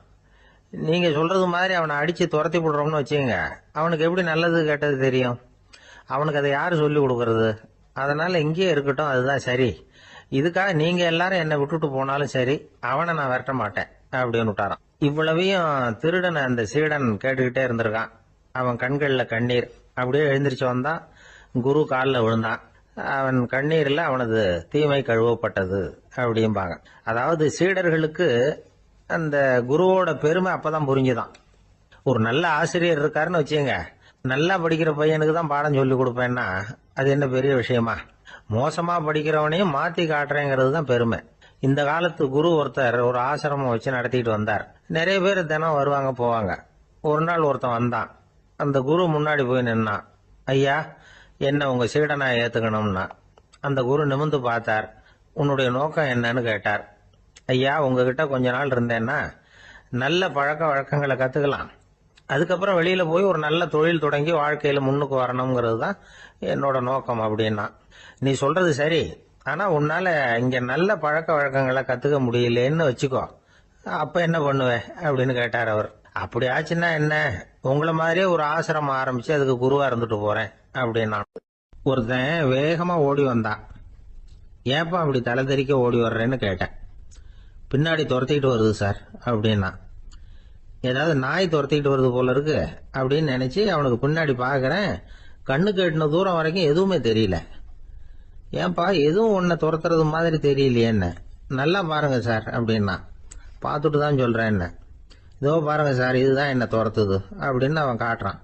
நீங்க சொல்றது மாதிரி அவனை அடிச்சு துரத்தி விடுறோம்னு வச்சுங்க, அவனுக்கு எப்படி நல்லது கெட்டது தெரியும்? அவனுக்கு அதை யாரு சொல்லி கொடுக்கறது? அதனால இங்கேயே இருக்கட்டும், அதுதான் சரி. இதுக்காக நீங்க எல்லாரும் என்னை விட்டுட்டு போனாலும் சரி, அவனை நான் விரட்ட மாட்டேன் அப்படின்னு விட்டாரான். இவ்வளவையும் திருடனை அந்த சீடன் கேட்டுக்கிட்டே இருந்திருக்கான். அவன் கண்கள்ல கண்ணீர். அப்படியே எழுந்திரிச்சு வந்தான். குரு காலில் விழுந்தான். அவன் கண்ணீரில் அவனது தீமை கழுவப்பட்டது அப்படிம்பாங்க. அதாவது சீடர்களுக்கு அந்த குருவோட பெருமை அப்பதான் புரிஞ்சுதான். ஒரு நல்ல ஆசிரியர் இருக்காருன்னு வச்சுங்க, நல்லா படிக்கிற பையனுக்கு தான் பாடம் சொல்லி கொடுப்பேன்னா அது என்ன பெரிய விஷயமா? மோசமா படிக்கிறவனையும் மாத்தி காட்டுறேங்கிறது தான் பெருமை. இந்த காலத்து குரு ஒருத்தர் ஒரு ஆசிரமம் வச்சு நடத்திட்டு வந்தார். நிறைய பேர் தினம் வருவாங்க போவாங்க. ஒரு நாள் ஒருத்தன் வந்தான். அந்த குரு முன்னாடி போய் நின்னான். ஐயா, என்ன உங்க சீடனா ஏத்துக்கணும்னா. அந்த குரு நிமிர்ந்து பார்த்தார். உன்னுடைய நோக்கம் என்னன்னு கேட்டார். ஐயா, உங்ககிட்ட கொஞ்ச நாள் இருந்தேன்னா நல்ல பழக்க வழக்கங்களை கத்துக்கலாம், அதுக்கப்புறம் வெளியில போய் ஒரு நல்ல தொழில் தொடங்கி வாழ்க்கையில முன்னுக்கு வரணுங்கிறது தான் என்னோட நோக்கம் அப்படின்னா. நீ சொல்றது சரி, ஆனா உன்னால இங்க நல்ல பழக்க வழக்கங்களை கத்துக்க முடியலன்னு வச்சுக்கோ, அப்ப என்ன பண்ணுவேன் அப்படின்னு கேட்டார் அவர். அப்படி ஆச்சுன்னா என்ன, உங்களை மாதிரியே ஒரு ஆசிரமம் ஆரம்பிச்சு அதுக்கு குருவா இருந்துட்டு போறேன் அப்படின்னா. ஒருத்தன் வேகமா ஓடி வந்தான். ஏப்பா அப்படி தலை தெறிக்க ஓடி வர்றேன்னு கேட்டேன். பின்னாடி துரத்திக்கிட்டு வருது சார் அப்படின்னா. ஏதாவது நாய் துரத்திக்கிட்டு வருது போல இருக்கு அப்படின்னு நினைச்சு அவனுக்கு பின்னாடி பாக்குறேன். கண்ணு கேட்டின தூரம் வரைக்கும் எதுவுமே தெரியல. ஏன்பா எதுவும் உன்னை துரத்துறது மாதிரி தெரியலையே என்ன, நல்லா பாருங்க சார் அப்படின்னா. பார்த்துட்டு தான் சொல்றேன் என்ன. இதோ பாருங்க சார், இதுதான் என்ன துரத்துது அப்படின்னு அவன் காட்டுறான்.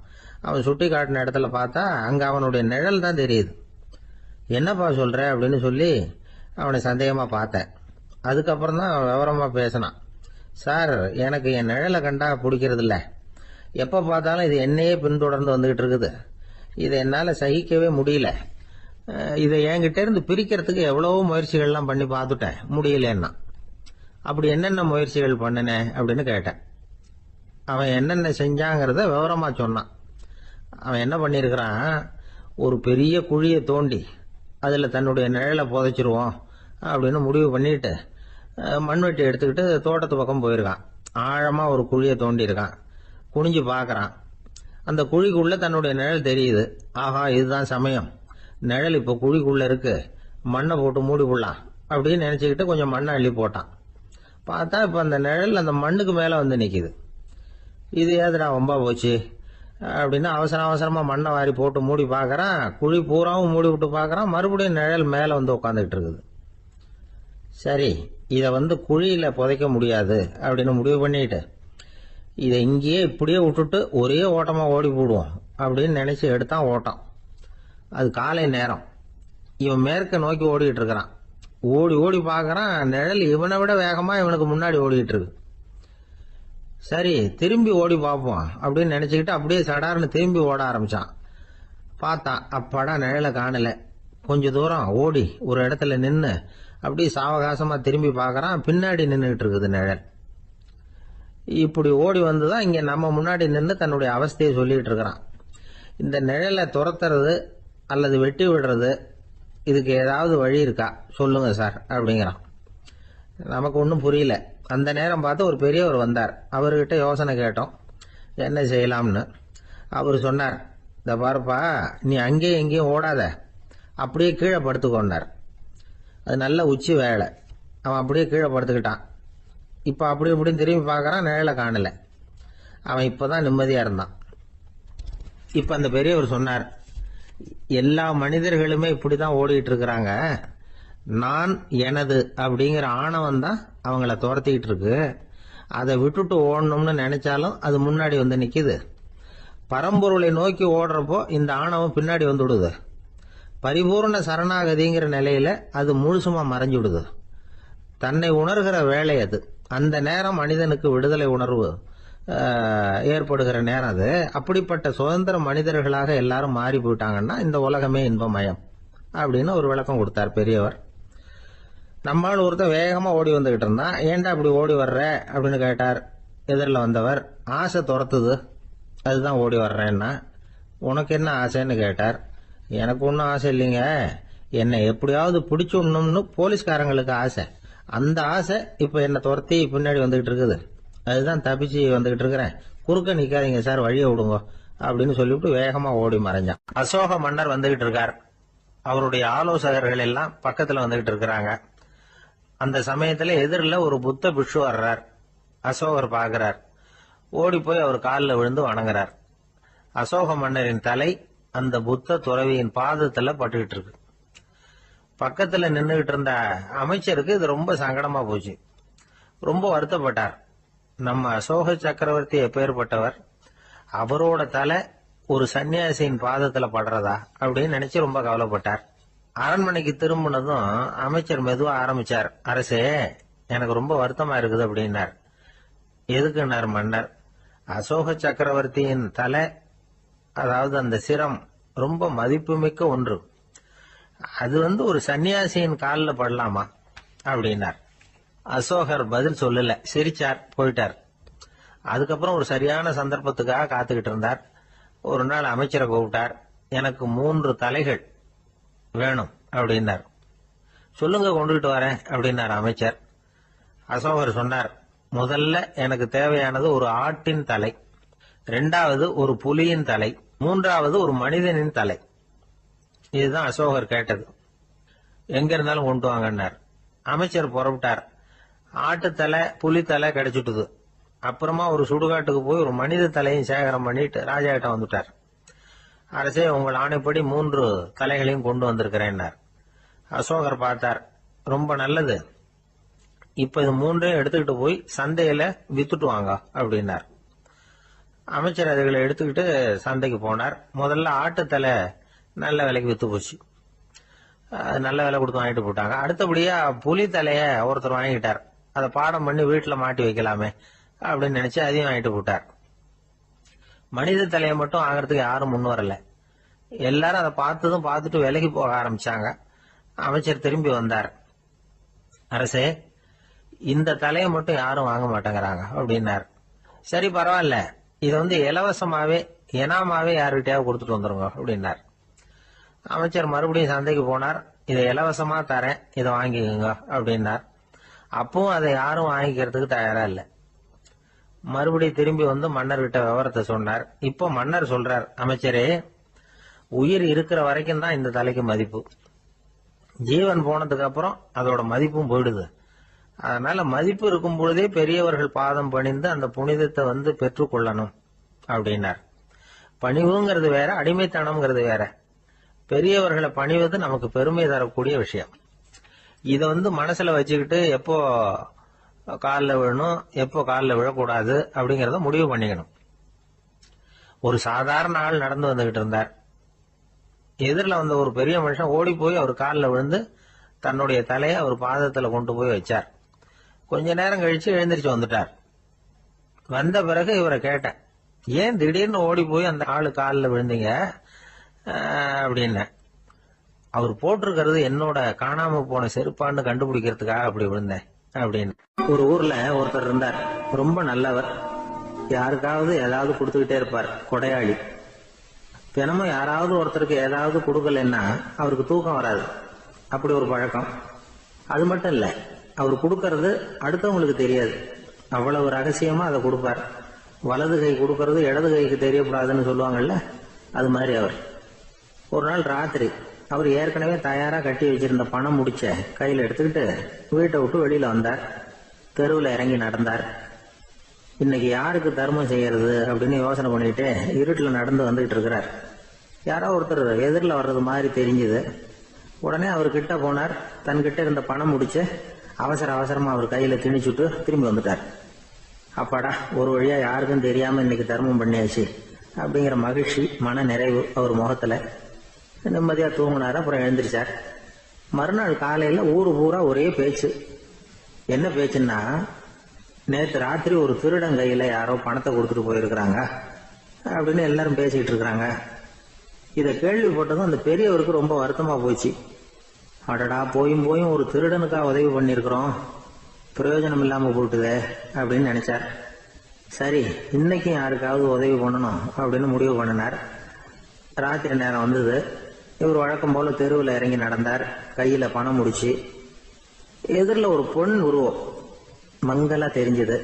அவன் சுட்டி காட்டின இடத்துல பார்த்தா அங்க அவனுடைய நிழல் தான் தெரியுது. என்னப்பா சொல்ற அப்படின்னு சொல்லி அவனை சந்தேகமா பார்த்தேன். அதுக்கப்புறம் தான் அவன் விவரமா பேசினான். சார், எனக்கு என் நிழலை கண்டா பிடிக்கிறது இல்ல. எப்ப பார்த்தாலும் இது என்னையே பின்தொடர்ந்து வந்துகிட்டு இருக்குது. இதை என்னால சகிக்கவே முடியல. இதை என்கிட்ட இருந்து பிரிக்கிறதுக்கு எவ்வளவோ முயற்சிகள்லாம் பண்ணி பார்த்துட்டேன், முடியலன்னா. அப்படி என்னென்ன முயற்சிகள் பண்ணினேன் அப்படின்னு கேட்டேன். அவன் என்னென்ன செஞ்சாங்கிறத விவரமா சொன்னான். அவன் என்ன பண்ணிருக்கிறான், ஒரு பெரிய குழியை தோண்டி அதுல தன்னுடைய நிழலை புதைச்சிருவோம் அப்படின்னு முடிவு பண்ணிட்டு மண்வெட்டி எடுத்துக்கிட்டு தோட்டத்து பக்கம் போயிருக்கான். ஆழமா ஒரு குழியை தோண்டி இருக்கான். குனிஞ்சு பாக்குறான். அந்த குழிக்குள்ள தன்னுடைய நிழல் தெரியுது. ஆஹா, இதுதான் சமயம், நிழல் இப்ப குழிக்குள்ள இருக்கு, மண்ணை போட்டு மூடி விடலாம் அப்படின்னு நினைச்சுக்கிட்டு கொஞ்சம் மண்ணை அள்ளி போட்டான். பார்த்தா இப்ப அந்த நிழல் அந்த மண்ணுக்கு மேல வந்து நிக்குது. இது ஏதுடா வம்பா போச்சு அப்படின்னு அவசரமா மண்ணை வாரி போட்டு மூடி பாக்குறான். குழி பூராவும் மூடி விட்டு பாக்குறான். மறுபடியும் நிழல் மேல வந்து உட்காந்துக்கிட்டு இருக்குது. சரி, இத குழியில புதைக்க முடியாது அப்படின்னு முடிவு பண்ணிட்டு இதை இங்கேயே இப்படியே விட்டுட்டு ஒரே ஓட்டமா ஓடி போடுவோம் அப்படின்னு நினைச்சு எடுத்தான் ஓட்டம். அது காலை நேரம். இவன் மேற்க நோக்கி ஓடிட்டு இருக்கிறான். ஓடி ஓடி பாக்குறான், நிழல் இவனை விட வேகமா இவனுக்கு முன்னாடி ஓடிட்டு இருக்கு. சரி, திரும்பி ஓடி பார்ப்போம் அப்படின்னு நினைச்சுக்கிட்டு அப்படியே சடார்னு திரும்பி ஓட ஆரம்பிச்சான். பார்த்தான், அப்பாடா நிழலை காணல. கொஞ்ச தூரம் ஓடி ஒரு இடத்துல நின்னு அப்படியே சாவகாசமா திரும்பி பார்க்கறான். பின்னாடி நின்றுட்டு இருக்குது நிழல். இப்படி ஓடி வந்துதான் இங்க நம்ம முன்னாடி நின்று தன்னுடைய அவஸ்தையை சொல்லிட்டு இருக்கிறான். இந்த நிழலை துரத்துறது அல்லது வெட்டி விடுறது, இதுக்கு ஏதாவது வழி இருக்கா சொல்லுங்க சார் அப்படிங்கிறான். நமக்கு ஒன்றும் புரியல. அந்த நேரம் பார்த்து ஒரு பெரியவர் வந்தார். அவர்கிட்ட யோசனை கேட்டோம், என்ன செய்யலாம்னு. அவர் சொன்னார், இந்த பாருப்பா, நீ அங்கேயும் எங்கேயும் ஓடாத, அப்படியே கீழே படுத்துக்கொண்டார். அது நல்ல உச்சி வேலை. அவன் அப்படியே கீழே படுத்துக்கிட்டான். இப்ப அப்படி இப்படின்னு திரும்பி பார்க்கறான், நிழலை காணல. அவன் இப்பதான் நிம்மதியா இருந்தான். இப்ப அந்த பெரியவர் சொன்னார், எல்லா மனிதர்களுமே இப்படிதான் ஓடிட்டு இருக்கிறாங்க. நான் எனது அப்படிங்கிற ஆணவம் தான் அவங்கள துரத்திக்கிட்டு இருக்கு. அதை விட்டுட்டு ஓடணும்னு நினைச்சாலும் அது முன்னாடி வந்து நிக்குது. பரம்பொருளை நோக்கி ஓடுறப்போ இந்த ஆணவம் பின்னாடி வந்து விடுது. பரிபூர்ண சரணாகதிங்கிற நிலையில அது முழுசுமா மறைஞ்சு விடுது. தன்னை உணர்கிற வேலை அது. அந்த நேரம் மனிதனுக்கு விடுதலை உணர்வு ஏற்படுகிற நேரம் அது. அப்படிப்பட்ட சுதந்திர மனிதர்களாக எல்லாரும் மாறி போயிட்டாங்கன்னா இந்த உலகமே இன்பமயம் அப்படின்னு ஒரு விளக்கம் கொடுத்தார் பெரியவர். நம்மால் ஒருத்தர் வேகமா ஓடி வந்துகிட்டு இருந்தான். ஏன்டா அப்படி ஓடி வர்ற அப்படின்னு கேட்டார் எதிரில் வந்தவர். ஆசை துரத்துது, அதுதான் ஓடி வர்றேன்னா. உனக்கு என்ன ஆசைன்னு கேட்டார். எனக்கு ஒன்றும் ஆசை இல்லைங்க, என்னை எப்படியாவது பிடிச்சுடணும்னு போலீஸ்காரங்களுக்கு ஆசை. அந்த ஆசை இப்ப என்ன துரத்தி பின்னாடி வந்துகிட்டு இருக்குது. அதுதான் தப்பிச்சு வந்துகிட்டு இருக்கிறேன். குறுக்க நிக்காதீங்க சார், வழியை விடுங்க அப்படின்னு சொல்லிவிட்டு வேகமா ஓடி மறைஞ்சான். அசோக மன்னர் வந்துகிட்டு இருக்கார். அவருடைய ஆலோசகர்கள் எல்லாம் பக்கத்துல வந்துகிட்டு இருக்கிறாங்க. அந்த சமயத்துல எதிரில் ஒரு புத்த பிக்ஷு வர்றார். அசோகர் பாக்குறார். ஓடி போய் அவர் காலில் விழுந்து வணங்குறார். அசோக மன்னரின் தலை அந்த புத்த துறவியின் பாதத்துல பட்டுக்கிட்டு இருக்கு. பக்கத்துல நின்றுகிட்டு இருந்த அமைச்சருக்கு இது ரொம்ப சங்கடமா போச்சு. ரொம்ப வருத்தப்பட்டார். நம்ம அசோக சக்கரவர்த்தி எப்பேற்பட்டவர், அவரோட தலை ஒரு சன்னியாசியின் பாதத்துல படுறதா அப்படின்னு நினைச்சு ரொம்ப கவலைப்பட்டார். அரண்மனைக்கு திரும்பினதும் அமைச்சர் மெதுவா ஆரம்பிச்சார். அரசே, எனக்கு ரொம்ப வருத்தமா இருக்குது அப்படின்னார். எதுக்குன்னார் மன்னர். அசோக சக்கரவர்த்தியின் தலை, அதாவது அந்த சிரம், ரொம்ப மதிப்புமிக்க ஒன்று. அது ஒரு சன்னியாசியின் காலில் படலாமா அப்படின்னார். அசோகர் பதில் சொல்லல, சிரிச்சார், போயிட்டார். அதுக்கப்புறம் ஒரு சரியான சந்தர்ப்பத்துக்காக காத்துக்கிட்டு இருந்தார். ஒரு நாள் அமைச்சரை கூப்பிட்டார். எனக்கு 3 தலைகள் வேணும் அப்படின்னார். சொல்லுங்க, கொண்டுகிட்டு வரேன் அப்படின்னார் அமைச்சர். அசோகர் சொன்னார், முதல்ல எனக்கு தேவையானது ஒரு ஆட்டின் தலை, 2வது ஒரு புலியின் தலை, 3வது ஒரு மனிதனின் தலை. இதுதான் அசோகர் கேட்டது. எங்க இருந்தாலும் கொண்டு வாங்கன்னார். அமைச்சர் புறப்பட்டார். ஆட்டுத்தலை, புலித்தலை கிடைச்சிட்டுது. அப்புறமா ஒரு சுடுகாட்டுக்கு போய் ஒரு மனித தலையும் சேகரம் பண்ணிட்டு ராஜா கிட்ட வந்துட்டார். அரசே, உங்கள் ஆணைப்படி 3 தலைகளையும் கொண்டு வந்திருக்கிறேன்னார். அசோகர் பார்த்தார். ரொம்ப நல்லது, இப்ப இது 3ஐயும் எடுத்துக்கிட்டு போய் சந்தையில வித்துட்டு வாங்க அப்படின்னார். அமைச்சர் அதுகளை எடுத்துக்கிட்டு சந்தைக்கு போனார். முதல்ல ஆட்டுத்தலை நல்ல விலைக்கு வித்து போச்சு. நல்ல விலை கொடுத்து வாங்கிட்டு போட்டாங்க. அடுத்தபடியா புலி தலைய ஒருத்தர் வாங்கிட்டார். அதை பாடம் பண்ணி வீட்டுல மாட்டி வைக்கலாமே அப்படின்னு நினைச்சு அதையும் வாங்கிட்டு போட்டார். மனித தலையை மட்டும் வாங்கறதுக்கு யாரும் முன் வரல. எல்லாரும் அதை பார்த்துட்டு விலைக்கு போக ஆரம்பிச்சாங்க. அமைச்சர் திரும்பி வந்தார். அரசே, இந்த தலையை மட்டும் யாரும் வாங்க மாட்டேங்கிறாங்க அப்படின்னார். சரி, பரவாயில்ல, இதை இலவசமாவே எனாமாவே யாருக்கிட்டையாவது கொடுத்துட்டு வந்துருங்க அப்படின்னார். அமைச்சர் மறுபடியும் சந்தைக்கு போனார். இதை இலவசமா தரேன், இதை வாங்கிக்கோங்க அப்படின்னார். அப்பவும் அதை யாரும் வாங்கிக்கிறதுக்கு தயாரா இல்லை. மறுபடியும் திரும்பி வந்து மன்னர்கிட்ட விவரத்தை சொன்னார். இப்போ மன்னர் சொல்றார், அமைச்சரே, உயிர் இருக்கிற வரைக்கும் தான் இந்த தலைக்கு மதிப்பு. ஜீவன் போனதுக்கு அப்புறம் அதோட மதிப்பும் போயிடுது. அதனால மதிப்பு இருக்கும் பொழுதே பெரியவர்கள் பாதம் பணிந்து அந்த புனிதத்தை பெற்றுக்கொள்ளணும் அப்படின்னார். பணிவுங்கிறது வேற, அடிமைத்தனம்ங்கிறது வேற. பெரியவர்களை பணிவது நமக்கு பெருமை தரக்கூடிய விஷயம். இதை மனசுல வச்சுக்கிட்டு எப்போ காலில் விழணும், எப்போ காலில் விழக்கூடாது அப்படிங்கறத முடிவு பண்ணிக்கணும். ஒரு சாதாரண ஆள் நடந்து வந்துகிட்டு இருந்தார். எதிரில் வந்த ஒரு பெரிய மனுஷன் ஓடி போய் அவர் காலில் விழுந்து தன்னுடைய தலையை அவர் பாதத்துல கொண்டு போய் வச்சார். கொஞ்ச நேரம் கழிச்சு எழுந்திரிச்சு வந்துட்டார். வந்த பிறகு இவரை கேட்டேன், ஏன் திடீர்னு ஓடி போய் அந்த ஆளு காலில் விழுந்தீங்க அப்படின்னு. அவர் போட்டிருக்கிறது என்னோட காணாம போன செருப்பான்னு கண்டுபிடிக்கிறதுக்காக அப்படி விழுந்தேன் அப்படின்னு. ஒரு ஊர்ல ஒருத்தர் இருந்தார். ரொம்ப நல்லவர். யாருக்காவது ஏதாவது கொடுத்துக்கிட்டே இருப்பார். கொடையாளி. தினமும் யாராவது ஒருத்தருக்கு ஏதாவது கொடுக்கலன்னா அவருக்கு தூக்கம் வராது. அப்படி ஒரு பழக்கம். அது மட்டும் இல்ல, அவர் கொடுக்கறது அடுத்தவங்களுக்கு தெரியாது. அவ்வளவு ரகசியமா அதை கொடுப்பார். வலது கை கொடுக்கறது இடது கைக்கு தெரியக்கூடாதுன்னு சொல்லுவாங்கல்ல, அது மாதிரி அவர். ஒரு நாள் ராத்திரி அவர் ஏற்கனவே தயாரா கட்டி வச்சிருந்த பணம் முடிச்ச கையில எடுத்துக்கிட்டு வீட்டை விட்டு வெளியில வந்தார். தெருவில் இறங்கி நடந்தார். இன்னைக்கு யாருக்கு தர்மம் செய்யறது அப்படின்னு யோசனை பண்ணிட்டு இருட்டில் நடந்து வந்துகிட்டு இருக்கிறார். யாரோ ஒருத்தர் எதிரில் வர்றது மாதிரி தெரிஞ்சுது. உடனே அவர் கிட்ட போனார். தன்கிட்ட இருந்த பணம் முடிச்ச அவசரமா அவர் கையில திணிச்சுட்டு திரும்பி வந்துட்டார். அப்பாடா, ஒரு வழியா யாருக்கும் தெரியாம இன்னைக்கு தர்மம் பண்ணியாச்சு அப்படிங்கிற மகிழ்ச்சி, மன நிறைவு அவர் முகத்துல. நிம்மதியா தூங்கினார். அப்புறம் எழுந்திரிச்சார். மறுநாள் காலையில ஊரு பூரா ஒரே பேச்சு. என்ன பேச்சுன்னா, நேற்று ராத்திரி ஒரு திருடன் கையில யாரோ பணத்தை கொடுத்துட்டு போயிருக்கிறாங்க அப்படின்னு எல்லாரும் பேசிக்கிட்டு இருக்கிறாங்க. இதை கேள்விப்பட்டதும் அந்த பெரியவருக்கு ரொம்ப வருத்தமா போச்சு. அடடா, போயும் ஒரு திருடனுக்கா உதவி பண்ணிருக்கிறோம், பிரயோஜனம் இல்லாம போட்டுதே அப்படின்னு நினைச்சார். சரி, இன்னைக்கும் யாருக்காவது உதவி பண்ணணும் அப்படின்னு முடிவு பண்ணினார். ராத்திரி நேரம் வந்தது. இவர் வழக்கம் போல தெருவில் இறங்கி நடந்தார். கையில பணம் முடிச்சு. எதிரில் ஒரு பெண் உருவம் மங்களா தெரிஞ்சது.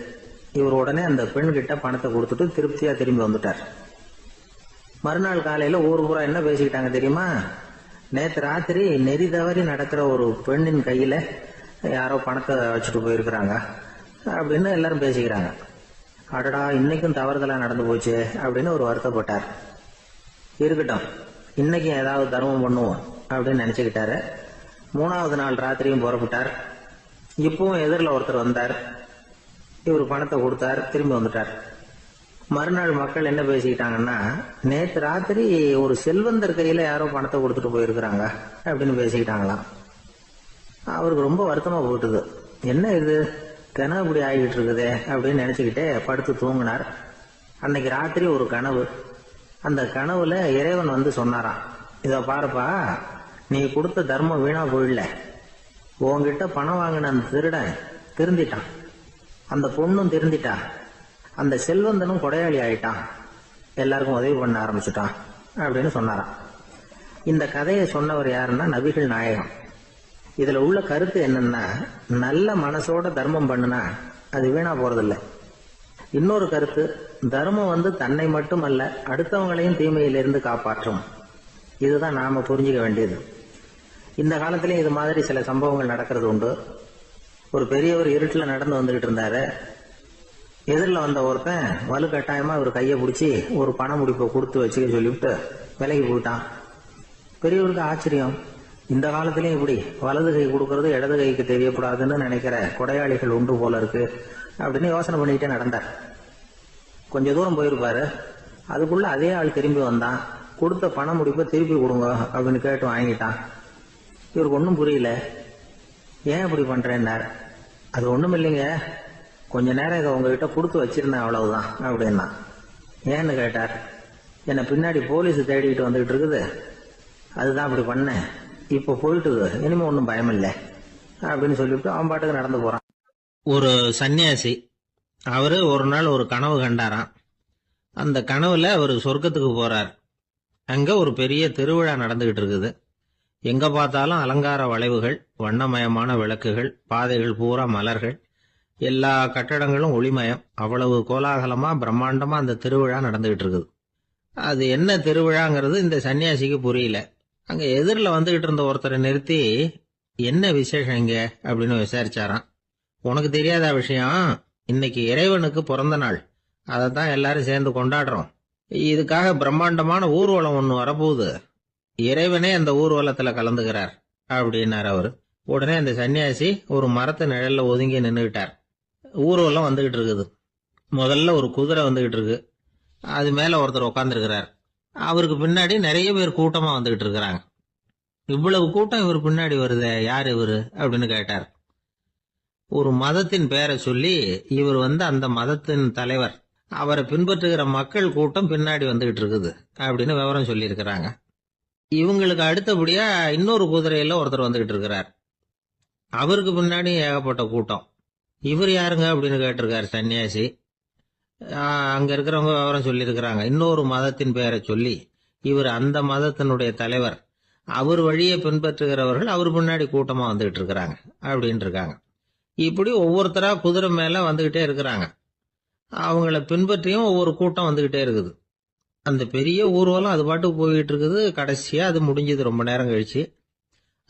இவர் உடனே அந்த பெண் கிட்ட பணத்தை கொடுத்துட்டு திருப்தியா திரும்பி வந்துட்டார். மறுநாள் காலையில ஊர் பூரா என்ன பேசிக்கிட்டாங்க தெரியுமா? நேற்று ராத்திரி நெறி தவறி நடக்கிற ஒரு பெண்ணின் கையில யாரோ பணத்தை வச்சுட்டு போயிருக்கிறாங்க அப்படின்னு எல்லாரும் பேசிக்கிறாங்க. அடடா, இன்னைக்கும் தவறுதலா நடந்து போச்சு அப்படின்னு ஒரு வருத்தப்பட்டார். இருக்கட்டும், இன்னைக்கு ஏதாவது தர்மம் பண்ணுவோம் அப்படின்னு நினைச்சுக்கிட்டாரு. 3வது நாள் ராத்திரியும் புறப்பட்டார். இப்பவும் எதிரில் ஒருத்தர் வந்தார். இவர் பணத்தை கொடுத்தார், திரும்பி வந்துட்டார். மறுநாள் மக்கள் என்ன பேசிக்கிட்டாங்கன்னா, நேற்று ராத்திரி ஒரு செல்வந்தர் கையில யாரோ பணத்தை கொடுத்துட்டு போயிருக்கிறாங்க அப்படின்னு பேசிக்கிட்டாங்களாம். அவருக்கு ரொம்ப வருத்தமா போயிட்டுது. என்ன இது தினம் இப்படி ஆகிட்டு இருக்குதே அப்படின்னு நினைச்சுக்கிட்டே படுத்து தூங்கினார். அன்னைக்கு ராத்திரி ஒரு கனவு. அந்த கனவுல இறைவன் வந்து சொன்னாராம், இத பாருப்பா, நீ கொடுத்த தர்மம் வீணா போயிடல. உன்கிட்ட பணம் வாங்கின அந்த திருடன் திருந்திட்டான், அந்த பொண்ணும் திருந்திட்டா, அந்த செல்வந்தனும் கொடையாளி ஆயிட்டான், எல்லாருக்கும் உதவி பண்ண ஆரம்பிச்சுட்டான் அப்படின்னு சொன்னாராம். இந்த கதையை சொன்னவர் யாருன்னா நபிகள் நாயகம். இதுல உள்ள கருத்து என்னன்னா, நல்ல மனசோட தர்மம் பண்ணுனா அது வீணா போறதில்லை. இன்னொரு கருத்து, தர்மம் வந்து தன்னை மட்டுமல்ல அடுத்தவங்களையும் தீமையிலிருந்து காப்பாற்றும். இதுதான் நாம புரிஞ்சுக்க வேண்டியது. இந்த காலத்திலயும் இது மாதிரி சில சம்பவங்கள் நடக்கிறது உண்டு. ஒரு பெரியவர் இருட்டில் நடந்து வந்துகிட்டு இருந்தாரு. எதிரில் வந்த ஒருத்தன் வலுக்கட்டாயமா இவர் கையை பிடிச்சி ஒரு பண முடிப்பை கொடுத்து வச்சுக்க சொல்லிவிட்டு விலகி போயிட்டான். பெரியவருக்கு ஆச்சரியம், இந்த காலத்திலயும் இப்படி வலது கை கொடுக்கறது இடது கைக்கு தெரியக்கூடாதுன்னு நினைக்கிற கொடையாளிகள் உண்டு போல இருக்கு அப்படின்னு யோசனை பண்ணிக்கிட்டே நடந்தார். கொஞ்ச தூரம் போயிருப்பாரு. அதுக்குள்ள அதே ஆள் திரும்பி வந்தான். கொடுத்த பண முடிப்பை திருப்பி கொடுங்க அப்படின்னு கேட்டு வாங்கிட்டான். இவருக்கு ஒன்றும் புரியல. ஏன் இப்படி பண்றேன்னார். அது ஒண்ணும் இல்லைங்க, கொஞ்ச நேரம் இதை உங்ககிட்ட கொடுத்து வச்சிருந்தேன் அவ்வளவுதான் அப்படின்னா. ஏன்னு கேட்டார். என்னை பின்னாடி போலீஸ் தேடிக்கிட்டு வந்துகிட்டு இருக்குது, அதுதான் அப்படி பண்ணேன், இப்ப போயிட்டுது, இனிமே ஒன்றும் பயம் இல்லை அப்படின்னு சொல்லிவிட்டு அவன் பாட்டுக்கு நடந்து போறான். ஒரு சன்னியாசி அவரு ஒரு நாள் ஒரு கனவு கண்டாராம். அந்த கனவுல அவர் சொர்க்கத்துக்கு போறார். அங்க ஒரு பெரிய திருவிழா நடந்துகிட்டு இருக்குது. எங்க பார்த்தாலும் அலங்கார வளைவுகள், வண்ணமயமான விளக்குகள், பாதைகள் பூரா மலர்கள், எல்லா கட்டடங்களும் ஒளிமயம். அவ்வளவு கோலாகலமா பிரம்மாண்டமா அந்த திருவிழா நடந்துகிட்டு இருக்குது. அது என்ன திருவிழாங்கிறது இந்த சன்னியாசிக்கு புரியல. அங்க எதிரில் வந்துகிட்டு இருந்த ஒருத்தரை நிறுத்தி, என்ன விசேஷம் இங்க அப்படின்னு விசாரிச்சாராம். உனக்கு தெரியாத விஷயம், இன்னைக்கு இறைவனுக்கு பிறந்த நாள், அதைத்தான் எல்லாரும் சேர்ந்து கொண்டாடுறோம். இதுக்காக பிரம்மாண்டமான ஊர்வலம் ஒண்ணு வரப்போகுது, இறைவனே அந்த ஊர்வலத்துல கலந்துகிறார் அப்படின்னார் அவரு. உடனே அந்த சன்னியாசி ஒரு மரத்து நிழல்ல ஒதுங்கி நின்றுகிட்டார். ஊர்வலம் வந்துகிட்டு இருக்குது. முதல்ல ஒரு குதிரை வந்துகிட்டு இருக்கு, அது மேல ஒருத்தர் உட்காந்துருக்கிறார். அவருக்கு பின்னாடி நிறைய பேர் கூட்டமா வந்துகிட்டு இருக்கிறாங்க. இவ்வளவு கூட்டம் இவர் பின்னாடி வருதே, யார் இவரு அப்படின்னு கேட்டார். ஒரு மதத்தின் பெயரை சொல்லி, இவர் அந்த மதத்தின் தலைவர், அவரை பின்பற்றுகிற மக்கள் கூட்டம் பின்னாடி வந்துகிட்டு இருக்குது அப்படின்னு விவரம் சொல்லி இருக்கிறாங்க. இவங்களுக்கு அடுத்தபடியா இன்னொரு குதிரையில ஒருத்தர் வந்துகிட்டு இருக்கிறார். அவருக்கு பின்னாடி ஏகப்பட்ட கூட்டம். இவர் யாருங்க அப்படின்னு கேட்டிருக்காரு சன்னியாசி. அங்க இருக்கிறவங்க விவரம் சொல்லி இருக்கிறாங்க. இன்னொரு மதத்தின் பெயரை சொல்லி, இவர் அந்த மதத்தினுடைய தலைவர், அவர் வழியை பின்பற்றுகிறவர்கள் அவர் பின்னாடி கூட்டமா வந்துகிட்டு இருக்கிறாங்க அப்படின்னு இருக்காங்க. இப்படி ஒவ்வொருத்தரா குதிரை மேல வந்துகிட்டே இருக்கிறாங்க. அவங்கள பின்பற்றியும் ஒவ்வொரு கூட்டம் வந்துகிட்டே இருக்குது. அந்த பெரிய ஊர்வலம் அது பாட்டுக்கு போயிட்டு இருக்குது. கடைசியா அது முடிஞ்சது ரொம்ப நேரம் கழிச்சு.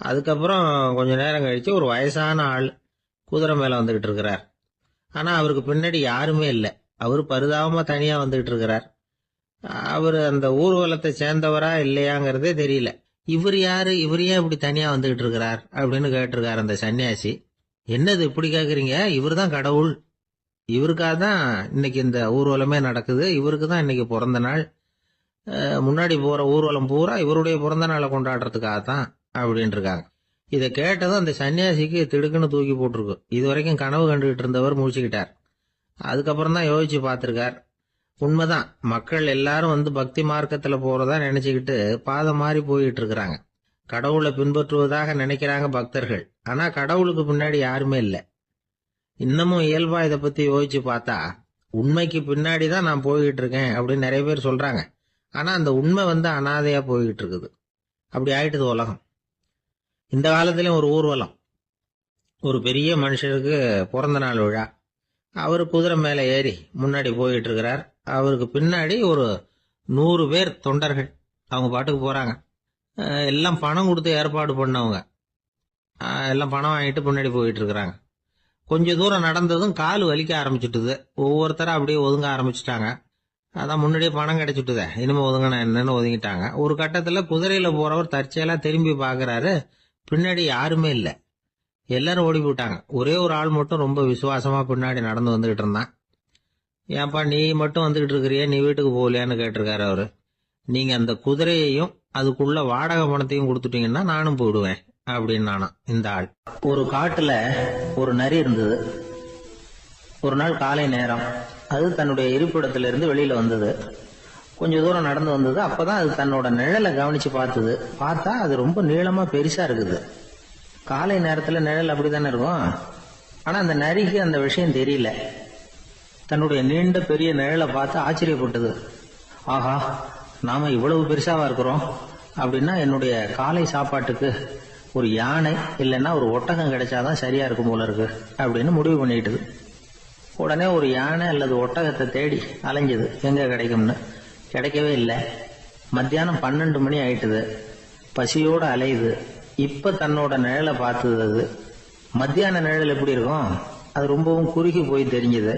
அதுக்கப்புறம் கொஞ்ச நேரம் கழிச்சு ஒரு வயசான ஆள் குதிரை மேல வந்துகிட்டு இருக்கிறார். ஆனா அவருக்கு பின்னாடி யாருமே இல்லை. அவரு பரிதாபமா தனியா வந்துகிட்டு இருக்கிறார். அவரு அந்த ஊர்வலத்தை சேர்ந்தவரா இல்லையாங்கிறதே தெரியல. இவர் யாரு, இவர் ஏன் இப்படி தனியா வந்துகிட்டு இருக்கிறார் அப்படின்னு கேட்டிருக்காரு அந்த சன்னியாசி. என்னது இப்படி கேக்குறீங்க, இவர் தான் கடவுள், இவருக்காக தான் இன்னைக்கு இந்த ஊர்வலமே நடக்குது, இவருக்கு தான் இன்னைக்கு பிறந்த நாள், முன்னாடி போற ஊர்வலம் பூரா இவருடைய பிறந்த நாளை கொண்டாடுறதுக்காகத்தான் அப்படின்னு இருக்காங்க. இதை கேட்டதும் அந்த சன்னியாசிக்கு திடுக்குன்னு தூக்கி போட்டிருக்கு. இது வரைக்கும் கனவு கண்டுகிட்டு இருந்தவர் முடிச்சுக்கிட்டார். அதுக்கப்புறம் தான் யோசிச்சு பார்த்திருக்கார். உண்மைதான், மக்கள் எல்லாரும் பக்தி மார்க்கத்துல போறதா நினைச்சுக்கிட்டு பாதை மாறி போயிட்டு இருக்கிறாங்க. கடவுளை பின்பற்றுவதாக நினைக்கிறாங்க பக்தர்கள். ஆனா கடவுளுக்கு பின்னாடி யாருமே இல்லை. இன்னமும் இயல்பா இதை பத்தி யோசிச்சு பார்த்தா, உண்மைக்கு பின்னாடிதான் நான் போய்கிட்டு இருக்கேன் அப்படின்னு நிறைய பேர் சொல்றாங்க. ஆனா அந்த உண்மை அனாதையா போய்கிட்டு இருக்குது. அப்படி ஆயிட்டுது உலகம். இந்த காலத்திலயும் ஒரு ஊர்வலம், ஒரு பெரிய மனுஷருக்கு பிறந்த நாள் விழா. அவரு குதிரை மேல ஏறி முன்னாடி போயிட்டு இருக்கிறார். அவருக்கு பின்னாடி ஒரு 100 பேர் தொண்டர்கள் அவங்க பாட்டுக்கு போறாங்க. எல்லாம் பணம் கொடுத்து ஏற்பாடு பண்ணவங்க. எல்லாம் பணம் வாங்கிட்டு முன்னாடி போயிட்டு இருக்கிறாங்க. கொஞ்ச தூரம் நடந்ததும் கால் வலிக்க ஆரம்பிச்சுட்டுது. ஒவ்வொருத்தரும் அப்படியே ஒதுங்க ஆரம்பிச்சுட்டாங்க. அதான் முன்னாடியே பணம் கிடைச்சிட்டுதே, இனிமே ஒதுங்கினா என்னன்னு ஒதுங்கிட்டாங்க. ஒரு கட்டத்துல குதிரையில போறவர் தற்செயலா திரும்பி பாக்குறாரு, பின்னாடி யாருமே இல்ல, எல்லாரும் ஓடி போட்டாங்க. ஒரே ஒரு ஆள் மட்டும் ரொம்ப விசுவாசமா பின்னாடி நடந்து வந்துகிட்டு இருந்தான். ஏன்பா நீ மட்டும் வந்துகிட்டு இருக்கிறியே, நீ வீட்டுக்கு போகலையான்னு கேட்டிருக்காரு அவரு. நீங்க அந்த குதிரையையும் அதுக்குள்ள வாடகை பணத்தையும் கொடுத்துட்டீங்கன்னா நானும் போயிடுவேன் அப்படின்னு நானா இந்த ஆள். ஒரு காட்டுல ஒரு நரி இருந்தது. ஒரு நாள் காலை நேரம் அது தன்னுடைய இருப்பிடத்திலிருந்து வெளியில வந்தது. கொஞ்ச தூரம் நடந்து வந்தது. அப்பதான் அது தன்னோட நிழலை கவனிச்சு பார்த்தது. பார்த்தா அது ரொம்ப நீளமா பெருசா இருக்குது. காலை நேரத்துல நிழல் அப்படித்தானே இருக்கும். ஆனா அந்த நரிக்கு அந்த விஷயம் தெரியல. தன்னுடைய நீண்ட பெரிய நிழலை பார்த்து ஆச்சரியப்பட்டது. ஆஹா, நாம இவ்வளவு பெருசாவா இருக்கிறோம் அப்படின்னா என்னுடைய காலை சாப்பாட்டுக்கு ஒரு யானை இல்லைன்னா ஒரு ஒட்டகம் கிடைச்சாதான் சரியா இருக்கும் போல இருக்கு அப்படின்னு முடிவு பண்ணிட்டுது. உடனே ஒரு யானை அல்லது ஒட்டகத்தை தேடி அலைஞ்சது, எங்க கிடைக்கும்னு. கிடைக்கவே இல்லை. மத்தியானம் 12 மணி ஆயிட்டுது. பசியோட அலையுது. இப்ப தன்னோட நிழலை பார்த்தது. அது மத்தியான நிழல் எப்படி இருக்கும், அது ரொம்பவும் குறுகி போய் தெரிஞ்சது.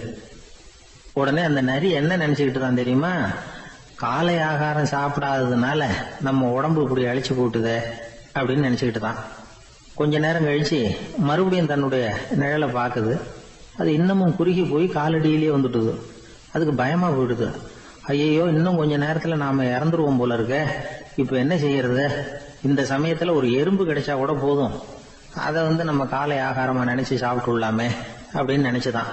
உடனே அந்த நரி என்ன நினைச்சுக்கிட்டு தான் தெரியுமா, காலை ஆகாரம் சாப்பிடாததுனால நம்ம உடம்பு இப்படி அழிச்சு போட்டுதே அப்படின்னு நினைச்சுக்கிட்டு தான். கொஞ்ச நேரம் கழிச்சு மறுபடியும் தன்னுடைய நிழலை பார்க்குது. அது இன்னமும் குறுகி போய் காலடியிலேயே வந்துட்டுது. அதுக்கு பயமா போயிடுது. ஐயோ, இன்னும் கொஞ்ச நேரத்துல நாம இறந்துருவோம் போல இருக்க, இப்ப என்ன செய்யறது? இந்த சமயத்துல ஒரு எறும்பு கிடைச்சா கூட போதும், அதை நம்ம காலை ஆகாரமா நினைச்சு சாப்பிட்டு விடலாமே அப்படின்னு நினைச்சுதான்.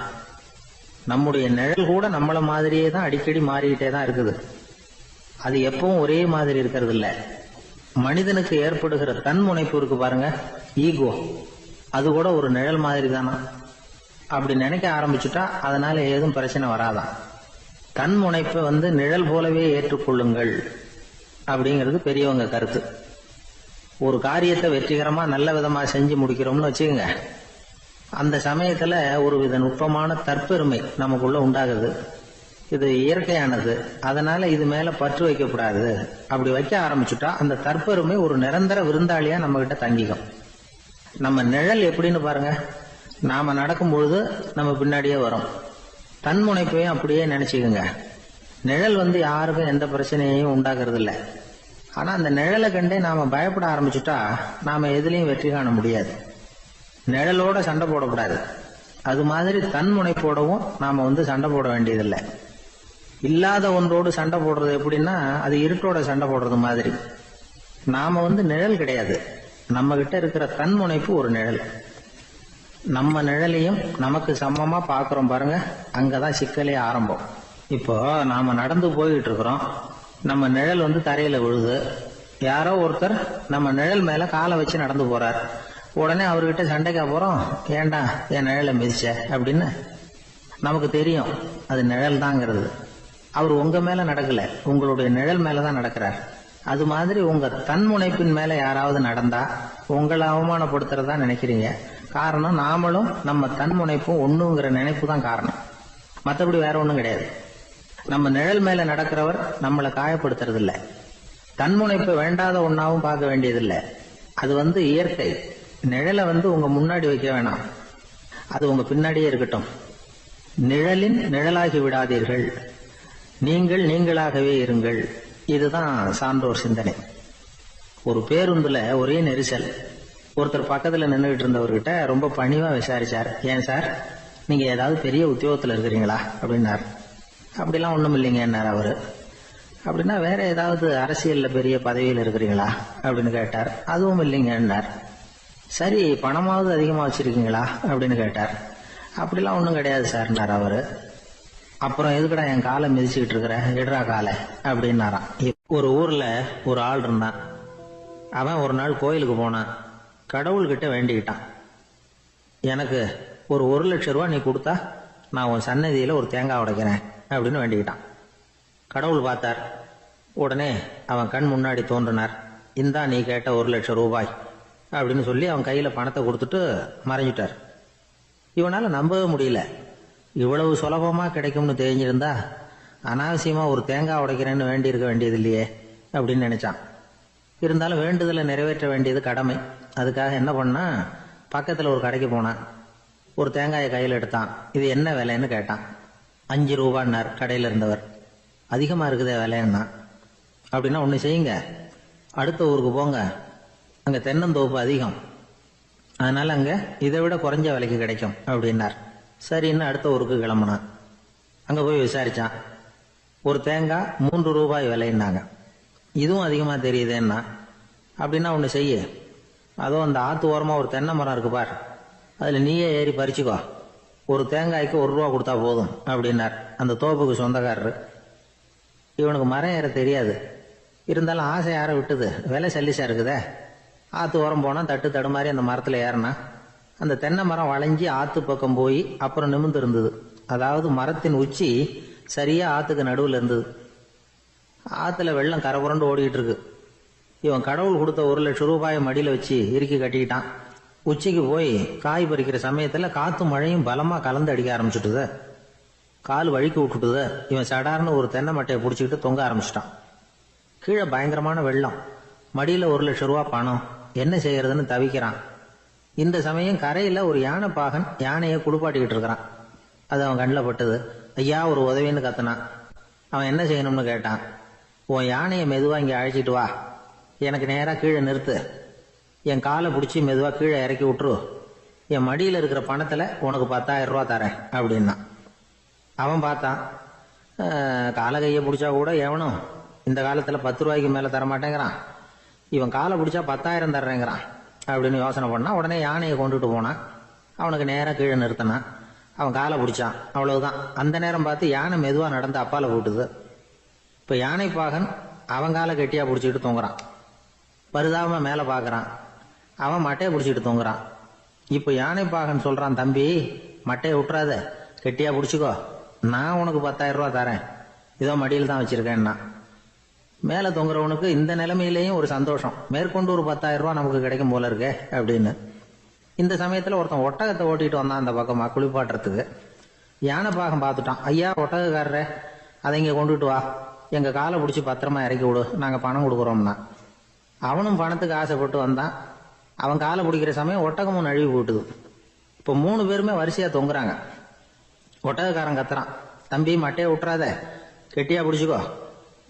நம்முடைய நிழல் கூட நம்மள மாதிரியே தான் அடிக்கடி மாறிக்கிட்டே தான் இருக்குது. அது எப்பவும் ஒரே மாதிரி இருக்கிறது இல்ல. மனிதனுக்கு ஏற்படுகிற தன்முனைப்பு இருக்கு பாருங்க, ஈகோ, அது கூட ஒரு நிழல் மாதிரி தானா. அப்படி நினைக்க ஆரம்பிச்சுட்டா அதனால ஏதும் பிரச்சனை வராதான். தன்முனைப்பை நிழல் போலவே ஏற்றுக்கொள்ளுங்கள் அப்படிங்கிறது பெரியவங்க கருத்து. ஒரு காரியத்தை வெற்றிகரமா நல்ல விதமா செஞ்சு முடிக்கிறோம்னு வச்சுக்கோங்க, அந்த சமயத்துல ஒரு வித நுட்பமான தற்பெருமை நமக்குள்ள உண்டாகுது. இது இயற்கையானது, அதனால இது மேல பற்று வைக்கக்கூடாது. அப்படி வைக்க ஆரம்பிச்சுட்டா அந்த தற்பெருமை ஒரு நிரந்தர விருந்தாளியா நம்ம கிட்ட தங்கிக்கும். நம்ம நிழல் எப்படின்னு பாருங்க, நாம நடக்கும் பொழுது நம்ம பின்னாடியே வரும். தன்முனைப்பையும் அப்படியே நினைச்சுக்குங்க. நிழல் யாருக்கும் எந்த பிரச்சனையையும் உண்டாக்குறது இல்லை. ஆனா அந்த நிழலை கண்டே நாம பயப்பட ஆரம்பிச்சுட்டா நாம எதுலையும் வெற்றி காண முடியாது. நிழலோட சண்டை போடக்கூடாது. அது மாதிரி தன்முனைப்போடவும் நாம சண்டை போட வேண்டியதில்லை. இல்லாத ஒன்றோடு சண்டை போடுறது எப்படின்னா, அது இருட்டோட சண்டை போடுறது மாதிரி. நாம நிழல் கிடையாது, நம்ம கிட்ட இருக்கிற தன்முனைப்பு ஒரு நிழல். நம்ம நிழலையும் நமக்கு சமமா பாக்குறோம் பாருங்க, அங்கதான் சிக்கலே ஆரம்பம். இப்போ நாம நடந்து போயிட்டு இருக்கிறோம், நம்ம நிழல் தரையில விழுது. யாரோ ஒருத்தர் நம்ம நிழல் மேல காலை வச்சு நடந்து போறார். உடனே அவர்கிட்ட சண்டைக்கா போறோம், ஏண்டா என் நிழலை மிதிச்ச அப்படின்னு. நமக்கு தெரியும் அது நிழல் தாங்கிறது. அவர் உங்க மேல நடக்கல, உங்களுடைய நிழல் மேலதான் நடக்கிறார். அது மாதிரி உங்க தன்முனைப்பின் மேல யாராவது நடந்தா உங்களை அவமானப்படுத்துறதா நினைக்கிறீங்க. காரணம், நாமளும் நம்ம தன்முனைப்பும் ஒண்ணுங்கிற நினைப்பு தான் காரணம், மற்றபடி வேற ஒண்ணும் கிடையாது. நம்ம நிழல் மேல நடக்கிறவர் நம்மளை காயப்படுத்துறது இல்ல. தன்முனைப்பு வேண்டாத ஒன்னாவும் பார்க்க வேண்டியதில்லை. அது இயற்கை. நிழலை உங்க முன்னாடி வைக்க வேணாம், அது உங்க பின்னாடியே இருக்கட்டும். நிழலின் நிழலாகி விடாதீர்கள், நீங்கள் நீங்களாகவே இருங்கள். இதுதான் சான்றோர் சிந்தனை. ஒரு பேருந்துல ஒரே நெரிசல். ஒருத்தர் பக்கத்துல நின்றுகிட்டு இருந்தவர்கிட்ட ரொம்ப பணிவா விசாரிச்சார், ஏன் சார் நீங்க ஏதாவது பெரிய உத்தியோகத்துல இருக்கிறீங்களா அப்படின்னார். அப்படிலாம் ஒண்ணும் இல்லைங்கன்னார் அவரு. அப்படின்னா வேற ஏதாவது அரசியல்ல பெரிய பதவியில் இருக்கிறீங்களா அப்படின்னு கேட்டார். அதுவும் இல்லைங்கன்னார். சரி, பணமாவது அதிகமா வச்சிருக்கீங்களா அப்படின்னு கேட்டார். அப்படிலாம் ஒண்ணும் கிடையாது சார்னார் அவரு. அப்புறம் எதுக்குடா என் காலை மிதிச்சுக்கிட்டு இருக்கிற, எடுறா காலை அப்படின்னாராம். ஒரு ஊர்ல ஒரு ஆள் இருந்தான். அவன் ஒரு நாள் கோயிலுக்கு போனான். கடவுள்கிட்ட வேண்டிக்கிட்டான், எனக்கு ஒரு 1,00,000 ரூபாய் நீ கொடுத்தா நான் உன் சன்னதியில ஒரு தேங்காய் உடைக்கிறேன் அப்படின்னு வேண்டிக்கிட்டான். கடவுள் பார்த்தார். உடனே அவன் கண் முன்னாடி தோன்றினார். இந்தா நீ கேட்ட 1,00,000 ரூபாய் அப்படின்னு சொல்லி அவன் கையில பணத்தை கொடுத்துட்டு மறைஞ்சிட்டார். இவனால நம்பவே முடியல. இவ்வளவு சுலபமா கிடைக்கும்னு தெரிஞ்சிருந்தா அனாவசியமா ஒரு தேங்காய் உடைக்கிறேன்னு வேண்டி இருக்க வேண்டியது இல்லையே அப்படின்னு நினைச்சான். இருந்தாலும் வேண்டுதலை நிறைவேற்ற வேண்டியது கடமை. அதுக்காக என்ன பண்ணா, பக்கத்துல ஒரு கடைக்கு போனான். ஒரு தேங்காயை கையில் எடுத்தான். இது என்ன விலைன்னு கேட்டான். 5 ரூபான்னார் கடையில இருந்தவர். அதிகமாக இருக்குதே விலைன்னா. அப்படின்னா ஒன்று செய்யுங்க, அடுத்த ஊருக்கு போங்க, அங்கே தென்னந்தோப்பு அதிகம், அதனால அங்கே இதை விட குறைஞ்ச விலைக்கு கிடைக்கும் அப்படின்னார். சரின்னு அடுத்த ஊருக்கு கிளம்புனான். அங்கே போய் விசாரிச்சான். ஒரு தேங்காய் 3 ரூபாய் விலைன்னாங்க. இதுவும் அதிகமாக தெரியுதுன்னா, அப்படின்னா ஒன்று செய்ய, அதோ அந்த ஆற்று ஓரமாக ஒரு தென்னை மரம் இருக்கு பார், அதில் நீயே ஏறி பறிச்சுக்கோ, ஒரு தேங்காய்க்கு 1 ரூபா கொடுத்தா போதும் அப்படின்னார் அந்த தோப்புக்கு சொந்தக்காரரு. இவனுக்கு மரம் ஏற தெரியாது, இருந்தாலும் ஆசை யாரை விட்டுது, விலை சல்லிசா இருக்குதே. ஆற்று ஓரம் போனால் தட்டு தடுமாறி அந்த மரத்தில் ஏறினா அந்த தென்னை மரம் வளைஞ்சி ஆற்று பக்கம் போய் அப்புறம் நிமிர்ந்து இருந்தது. அதாவது மரத்தின் உச்சி சரியா ஆற்றுக்கு நடுவில் இருந்தது. ஆற்றுல வெள்ளம் கரை புரண்டு ஓடிக்கிட்டு இருக்கு. இவன் கடவுள் கொடுத்த 1 லட்சம் ரூபாயை மடியில் வச்சு இறுக்கி கட்டிக்கிட்டான். உச்சிக்கு போய் காய் பறிக்கிற சமயத்தில் காற்று மழையும் பலமாக கலந்து அடிக்க ஆரம்பிச்சுட்டுது. கால் வழுக்கி விட்டுட்டுது. இவன் சடார்னு ஒரு தென்னை மட்டையை பிடிச்சிக்கிட்டு தொங்க ஆரம்பிச்சிட்டான். கீழே பயங்கரமான வெள்ளம், மடியில் 1 லட்சம் ரூபா பணம், என்ன செய்யறதுன்னு தவிக்கிறான். இந்த சமயம் கரையில் ஒரு யானை பாகன் யானையை குளிப்பாட்டிக்கிட்டு இருக்கிறான். அது அவன் கண்ணில் பட்டது. ஐயா ஒரு உதவின்னு கத்துனான். அவன் என்ன செய்யணும்னு கேட்டான். உன் யானையை மெதுவாக இங்கே அழைச்சிட்டு வா, எனக்கு நேராக கீழே நிறுத்து, என் காலை பிடிச்சி மெதுவாக கீழே இறக்கி விட்டுரு, என் மடியில் இருக்கிற பணத்தில் உனக்கு 10,000 ரூபா தரேன் அப்படின்னா. அவன் பார்த்தான், காலை கையை பிடிச்சா கூட எவனும் இந்த காலத்தில் 10 ரூபாய்க்கு மேலே தரமாட்டேங்கிறான், இவன் காலை பிடிச்சா 10,000 தர்றேங்கிறான் அப்படின்னு யோசனை பண்ணான். உடனே யானையை கொண்டுட்டு போனான். அவனுக்கு நேராக கீழே நிறுத்தினான். அவன் காலை பிடிச்சான். அவ்வளவுதான். அந்த நேரம் பார்த்து யானை மெதுவாக நடந்து அப்பால போட்டுது. இப்போ யானை பாகன் அவன் காலை கெட்டியா பிடிச்சிக்கிட்டு தொங்குறான். பரிதாபமா மேலே பார்க்கறான். அவன் மட்டையை பிடிச்சிட்டு தொங்குறான். இப்போ யானை பாகன் சொல்றான், தம்பி மட்டையை விட்டுறாத, கெட்டியா பிடிச்சிக்கோ, நான் உனக்கு 10,000 ரூபா தரேன், இதோ மடியில் தான் வச்சிருக்கேன்னா. மேலே தொங்குறவனுக்கு இந்த நிலைமையிலேயும் ஒரு சந்தோஷம், மேற்கொண்டு ஒரு 10,000 ரூபா நமக்கு கிடைக்கும் போல இருக்கே அப்படின்னு. இந்த சமயத்தில் ஒருத்தன் ஒட்டகத்தை ஓட்டிட்டு வந்தான் அந்த பக்கமா குளிப்பாட்டுறதுக்கு. யானை பாகம் பார்த்துட்டான். ஐயா ஒட்டகக்காரரே, அதை இங்கே கொண்டுட்டு வா, எங்கள் காலை பிடிச்சி பத்திரமா இறக்கி விடு, நாங்கள் பணம் கொடுக்குறோம்னா. அவனும் பணத்துக்கு ஆசைப்பட்டு வந்தான். அவன் காலை பிடிக்கிற சமயம் ஒட்டகமும் நழுவி போட்டுது. இப்போ 3 பேருமே வரிசையாக தொங்குறாங்க. ஒட்டகக்காரன் கத்துறான், தம்பி மட்டையை விட்டுறாத, கெட்டியா பிடிச்சிக்கோ,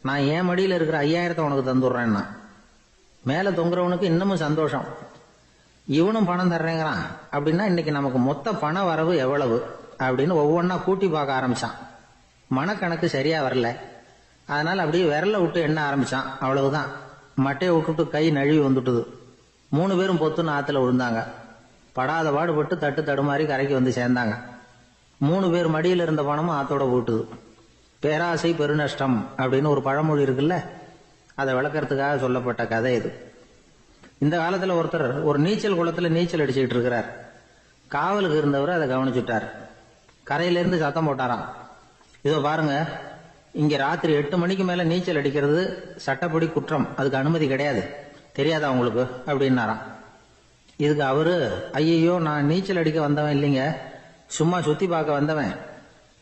நான் என் மடியில் இருக்கிற 5,000 உனக்கு தந்துடுறேன்னா. மேலே தொங்குறவனுக்கு இன்னமும் சந்தோஷம், இவனும் பணம் தர்றேங்கிறான், அப்படின்னா இன்னைக்கு நமக்கு மொத்த பண வரவு எவ்வளவு அப்படின்னு ஒவ்வொன்றா கூட்டி பார்க்க ஆரம்பிச்சான். மனக்கணக்கு சரியா வரல, அதனால அப்படியே விரல விட்டு எண்ண ஆரம்பிச்சான். அவ்வளவுதான், மட்டையை விட்டுட்டு கை நழுவி வந்துட்டுது. 3 பேரும் பொத்துன்னு ஆத்துல விழுந்தாங்க. படாத பாடுபட்டு தட்டு தடுமாறி கரைக்கு வந்து சேர்ந்தாங்க. 3 பேர் மடியில் இருந்த பணமும் ஆத்தோட போட்டுது. பேராசை பெருநஷ்டம் அப்படின்னு ஒரு பழமொழி இருக்குல்ல, அதை விளக்கறதுக்காக சொல்லப்பட்ட கதை இது. இந்த காலத்துல ஒருத்தர் ஒரு நீச்சல் குளத்துல நீச்சல் அடிச்சுக்கிட்டு இருக்கிறார். காவலுக்கு இருந்தவர் அதை கவனிச்சுட்டார். கரையிலேருந்து சத்தம் போட்டாராம், இதோ பாருங்க, இங்க ராத்திரி 8 மணிக்கு மேல நீச்சல் அடிக்கிறது சட்டப்படி குற்றம், அதுக்கு அனுமதி கிடையாது, தெரியாதா உங்களுக்கு அப்படின்னாராம். இதுக்கு அவரு, ஐயோ நான் நீச்சல் அடிக்க வந்தவன் இல்லைங்க, சும்மா சுத்தி பார்க்க வந்தவன்,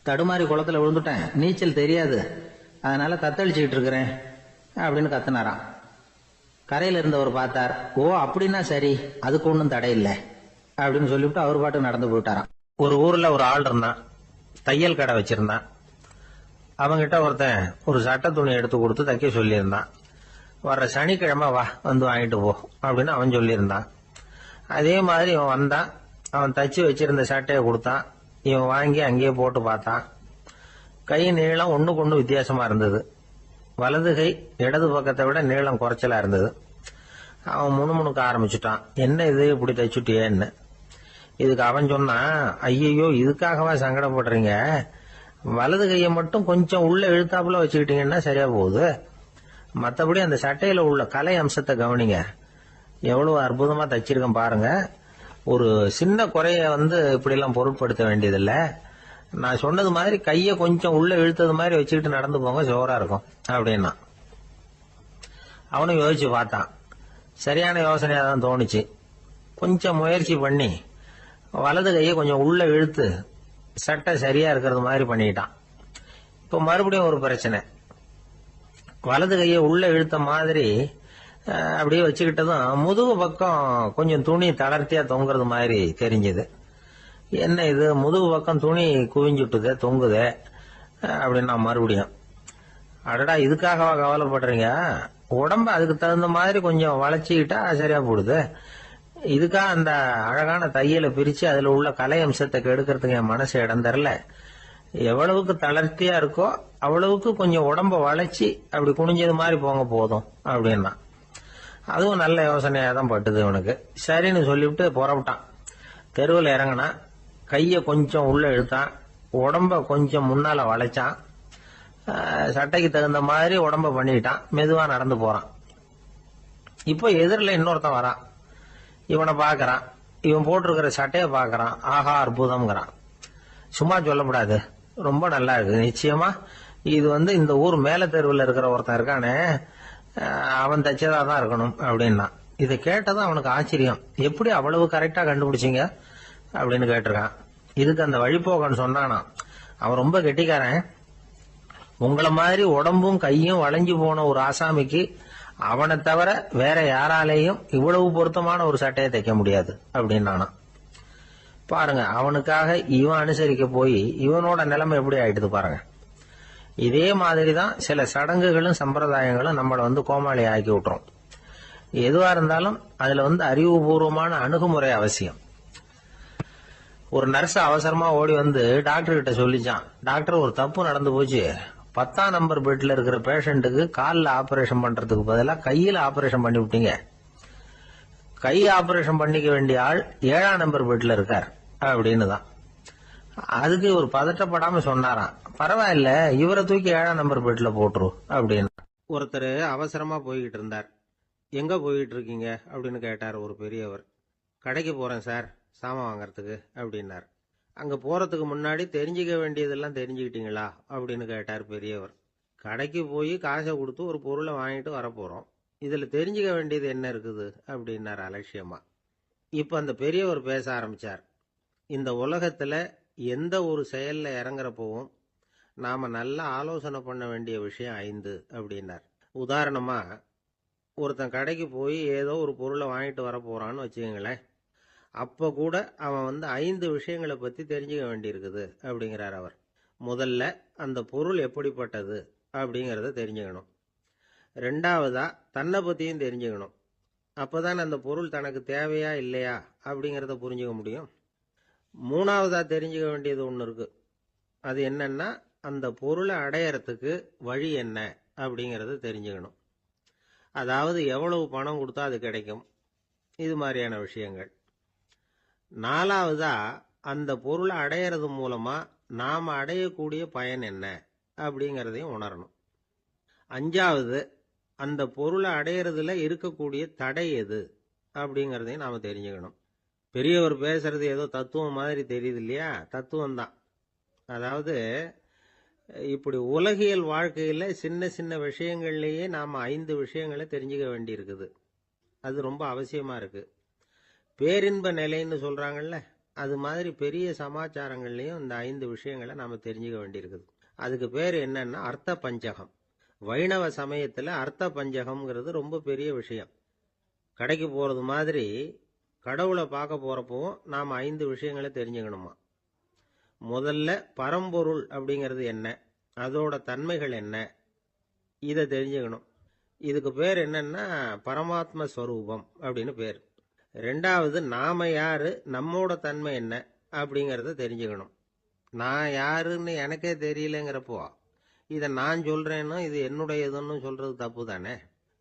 தடுமாறி குளத்துல விழுந்துட்டேன், நீச்சல் தெரியாது, அதனால தத்தளிச்சுக்கிட்டு இருக்கிறேன் அப்படின்னு கத்துனாராம். கரையில இருந்தவர் பார்த்தார். ஓ அப்படின்னா சரி, அதுக்கு ஒன்றும் தடை இல்லை அப்படின்னு சொல்லிவிட்டு அவர் பாட்டு நடந்து போயிட்டாராம். ஒரு ஊர்ல ஒரு ஆள் இருந்தான், தையல் கடை வச்சிருந்தான். அவங்கிட்ட ஒருத்தன் ஒரு சட்டை துணி எடுத்து கொடுத்து தைக்க சொல்லியிருந்தான். வர்ற சனிக்கிழமை வா வந்து வாங்கிட்டு போ அப்படின்னு அவன் சொல்லியிருந்தான். அதே மாதிரி இவன் வந்தான். அவன் தச்சு வச்சிருந்த சட்டையை கொடுத்தான். இவன் வாங்கி அங்கேயே போட்டு பார்த்தான். கை நீளம் ஒண்ணுக்கு ஒண்ணு வித்தியாசமா இருந்தது. வலது கை இடது பக்கத்தை விட நீளம் குறைச்சலா இருந்தது. அவன் முணுமுணுக்க ஆரம்பிச்சுட்டான், என்ன இது இப்படி தைச்சுட்டியேன்னு. இதுக்கு அவன் சொன்னான், ஐயோ இதுக்காகவா சங்கடப்படுறீங்க, வலது கையை மட்டும் கொஞ்சம் உள்ள இழுத்தாப்புல வச்சுக்கிட்டீங்கன்னா சரியா போகுது, மற்றபடி அந்த சட்டையில உள்ள கலை அம்சத்தை கவனிங்க, எவ்வளவு அற்புதமா தைச்சிருக்கேன் பாருங்க, ஒரு சின்ன குறைய இப்படி எல்லாம் பொருட்படுத்த வேண்டியதில்லை, நான் சொன்னது மாதிரி கையை கொஞ்சம் உள்ள இழுத்தது மாதிரி வச்சுக்கிட்டு நடந்து போங்க, ஜோரா இருக்கும் அப்படின்னா. அவனும் யோசிச்சு பார்த்தான். சரியான யோசனையா தான் தோணுச்சு. கொஞ்சம் முயற்சி பண்ணி வலது கையை கொஞ்சம் உள்ள இழுத்து சட்டை சரியா இருக்கிறது மாதிரி பண்ணிட்டான். இப்ப மறுபடியும் ஒரு பிரச்சனை. வலது கையை உள்ள இழுத்த மாதிரி அப்படியே வச்சுக்கிட்டதும் முதுகு பக்கம் கொஞ்சம் துணி தளர்த்தியா தொங்குறது மாதிரி தெரிஞ்சது. என்ன இது முதுகு பக்கம் துணி குவிஞ்சுட்டுதே தொங்குதே அப்படின்னா மறுபடியும் அடடா இதுக்காகவா கவலைப்படுறீங்க? உடம்ப அதுக்கு தகுந்த மாதிரி கொஞ்சம் வளைச்சிக்கிட்டா சரியா போடுது. இதுக்காக அந்த அழகான தையலை பிரிச்சு அதுல உள்ள கலை அம்சத்தை கெடுக்கிறதுக்கு என் மனசு இடம் தரல. எவ்வளவுக்கு தளர்த்தியா இருக்கோ அவ்வளவுக்கு கொஞ்சம் உடம்ப வளைச்சி அப்படி குனிஞ்சது மாதிரி போங்க போதும் அப்படின்னா. அதுவும் நல்ல யோசனையா தான் பட்டுது இவனுக்கு. சரின்னு சொல்லிவிட்டு புறப்பட்டான். தெருவில் இறங்கினான். கைய கொஞ்சம் உள்ள இழுத்தான். உடம்ப கொஞ்சம் முன்னால வளைச்சான். சட்டைக்கு தகுந்த மாதிரி உடம்ப பண்ணிட்டான். மெதுவா நடந்து போறான். இப்போ எதிரில் இன்னொருத்தன் வரான். இவனை பாக்குறான். இவன் போட்டிருக்கிற சட்டையை பாக்குறான். ஆஹா அற்புதம்ங்கிறான். சும்மா சொல்லக்கூடாது, ரொம்ப நல்லா இருக்கு. நிச்சயமா இது இந்த ஊர் மேல தெருவில் இருக்கிற ஒருத்தன் இருக்கானே, அவன் தச்சதா தான் இருக்கணும் அப்படின்னா. இதை கேட்டதும் அவனுக்கு ஆச்சரியம். எப்படி அவ்வளவு கரெக்டா கண்டுபிடிச்சிங்க அப்படின்னு கேட்டிருக்கான். இதுக்கு அந்த வழிபோக்கன்னு சொன்னானா, அவன் ரொம்ப கெட்டிக்காரன். உங்களை மாதிரி உடம்பும் கையும் வளைஞ்சு போன ஒரு ஆசாமிக்கு அவனை தவிர வேற யாராலேயும் இவ்வளவு பொருத்தமான ஒரு சட்டையை தைக்க முடியாது அப்படின்னானா. பாருங்க, அவனுக்காக இவன் அனுசரிக்க போய் இவனோட நிலைமை எப்படி ஆயிடுது பாருங்க. இதே மாதிரிதான் சில சடங்குகளும் சம்பிரதாயங்களும் நம்மளை கோமாளி ஆக்கி விட்டுரும். எதுவா இருந்தாலும் அதுல அறிவுபூர்வமான அணுகுமுறை அவசியம். ஒரு நர்ஸ் அவசரமா ஓடி டாக்டர் கிட்ட சொல்லிச்சான், டாக்டர் ஒரு தப்பு நடந்து போச்சு. 10ஆம் நம்பர் பெட்ல இருக்கிற பேஷண்ட்டுக்கு காலில் ஆபரேஷன் பண்றதுக்கு பதிலாக கையில ஆபரேஷன் பண்ணி விட்டீங்க. கை ஆபரேஷன் பண்ணிக்க வேண்டிய ஆள் 7ஆம் நம்பர் பெட்ல இருக்கார் அப்படின்னு தான். அதுக்கு ஒரு பதட்டப்படாம சொன்னாராம், பரவாயில்ல இவரை தூக்கி 7ஆம் நம்பர் பெட்ல போட்டுரு அப்படின்னு. ஒருத்தர் அவசரமா போய்கிட்டு இருந்தார். எங்க போய்கிட்டு இருக்கீங்க அப்படின்னு கேட்டார் ஒரு பெரியவர். கடைக்கு போறேன் சார், சாமான் வாங்கறதுக்கு அப்படின்னார். அங்க போறதுக்கு முன்னாடி தெரிஞ்சுக்க வேண்டியதெல்லாம் தெரிஞ்சுக்கிட்டீங்களா அப்படின்னு கேட்டார் பெரியவர். கடைக்கு போய் காசை கொடுத்து ஒரு பொருளை வாங்கிட்டு வரப்போறோம், இதுல தெரிஞ்சுக்க வேண்டியது என்ன இருக்குது அப்படின்னார் அலட்சியமா. இப்ப அந்த பெரியவர் பேச ஆரம்பிச்சார். இந்த உலகத்துல எந்த ஒரு செயல்ல இறங்குறப்பவும் நாம நல்லா ஆலோசனை பண்ண வேண்டிய விஷயம் 5 அப்படின்னார். உதாரணமா, ஒருத்தன் கடைக்கு போய் ஏதோ ஒரு பொருளை வாங்கிட்டு வர போறான்னு வச்சுக்கோங்களேன். அப்ப கூட அவன் 5 விஷயங்களை பத்தி தெரிஞ்சுக்க வேண்டியிருக்குது அப்படிங்கிறார் அவர். முதல்ல அந்த பொருள் எப்படிப்பட்டது அப்படிங்கறத தெரிஞ்சுக்கணும். 2வதா தன்னை பத்தியும் தெரிஞ்சுக்கணும். அப்பதான் அந்த பொருள் தனக்கு தேவையா இல்லையா அப்படிங்கறத புரிஞ்சுக்க முடியும். 3வதா தெரிஞ்சுக்க வேண்டியது ஒண்ணு இருக்கு. அது என்னன்னா, அந்த பொருளை அடையறதுக்கு வழி என்ன அப்படிங்கறத தெரிஞ்சுக்கணும். அதாவது எவ்வளவு பணம் கொடுத்தா அது கிடைக்கும், இது மாதிரியான விஷயங்கள். 4வதா அந்த பொருளை அடையிறது மூலமா நாம அடையக்கூடிய பயன் என்ன அப்படிங்கறதையும் உணரணும். 5வது அந்த பொருளை அடையிறதுல இருக்கக்கூடிய தடை எது அப்படிங்கறதையும் நாம தெரிஞ்சுக்கணும். பெரியவர் பேசுறது ஏதோ தத்துவம் மாதிரி தெரியுது இல்லையா? தத்துவம் தான். அதாவது இப்படி உலகியல் வாழ்க்கையில சின்ன சின்ன விஷயங்கள்லயே நாம 5 விஷயங்களை தெரிஞ்சுக்க வேண்டி இருக்குது. அது ரொம்ப அவசியமா இருக்கு. பேரின்ப நிலைன்னு சொல்றாங்கல்ல, அது மாதிரி பெரிய சமாச்சாரங்கள்லயும் இந்த 5 விஷயங்களை நாம தெரிஞ்சுக்க வேண்டியிருக்குது. அதுக்கு பேர் என்னன்னா அர்த்த பஞ்சகம். வைணவ சமயத்துல அர்த்த பஞ்சகம்ங்கிறது ரொம்ப பெரிய விஷயம். கடைக்கு போறது மாதிரி கடவுளை பார்க்க போறப்பவும் நாம 5 விஷயங்களை தெரிஞ்சுக்கணுமா. முதல்ல பரம்பொருள் அப்படிங்கிறது என்ன, அதோட தன்மைகள் என்ன, இதை தெரிஞ்சுக்கணும். இதுக்கு பேர் என்னன்னா பரமாத்ம ஸ்வரூபம் அப்படின்னு பேர். 2வது நாம யாரு, நம்மோட தன்மை என்ன அப்படிங்கறத தெரிஞ்சுக்கணும். நான் யாருன்னு எனக்கே தெரியலங்கிறப்போ இதை நான் சொல்றேன்னு இது என்னுடையதுன்னு சொல்றது தப்பு தானே.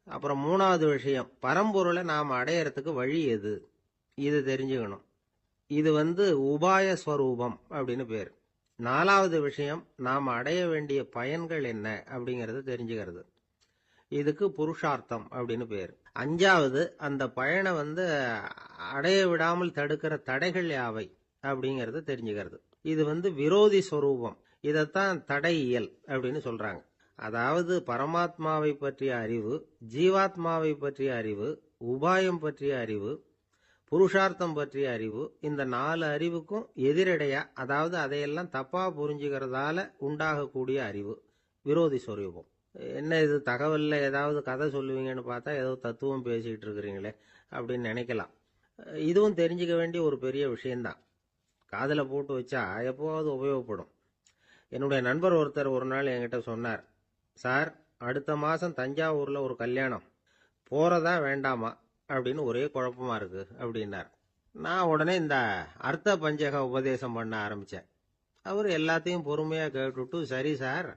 அப்புறம் 3வது விஷயம், பரம்பொருளை நாம் அடையறதுக்கு வழி எது, இது தெரிஞ்சுக்கணும். இது உபாய ஸ்வரூபம் அப்படின்னு பேர். 4வது விஷயம், நாம் அடைய வேண்டிய பயன்கள் என்ன அப்படிங்கறத தெரிஞ்சுக்கிறது. இதுக்கு புருஷார்த்தம் அப்படின்னு பேர். 5வது அந்த பயனை அடைய விடாமல் தடுக்கிற தடைகள் யாவை அப்படிங்கறத தெரிஞ்சுக்கிறது. இது விரோதி ஸ்வரூபம். இதத்தான் தடையியல் அப்படின்னு சொல்றாங்க. அதாவது பரமாத்மாவை பற்றிய அறிவு, ஜீவாத்மாவை பற்றிய அறிவு, உபாயம் பற்றிய அறிவு, புருஷார்த்தம் பற்றிய அறிவு, இந்த 4 அறிவுக்கும் எதிரடையா, அதாவது அதையெல்லாம் தப்பா புரிஞ்சுக்கிறதால உண்டாகக்கூடிய அறிவு விரோதி ஸ்வரூபம். என்ன இது தகவல்ல ஏதாவது கதை சொல்லுவீங்கன்னு பார்த்தா ஏதோ தத்துவம் பேசிக்கிட்டு இருக்கிறீங்களே அப்படின்னு நினைக்கலாம். இதுவும் தெரிஞ்சுக்க வேண்டிய ஒரு பெரிய விஷயம்தான். காதல போட்டு வச்சா எப்போவாவது உபயோகப்படும். என்னுடைய நண்பர் ஒருத்தர் ஒரு நாள் என்கிட்ட சொன்னார், சார், அடுத்த மாசம் தஞ்சாவூர்ல ஒரு கல்யாணம், போறதா வேண்டாமா அப்படின்னு ஒரே குழப்பமா இருக்கு அப்படின்னார். நான் உடனே இந்த அர்த்த பஞ்சக உபதேசம் பண்ண ஆரம்பிச்சேன். அவர் எல்லாத்தையும் பொறுமையா கேட்டுட்டு, சரி சார்,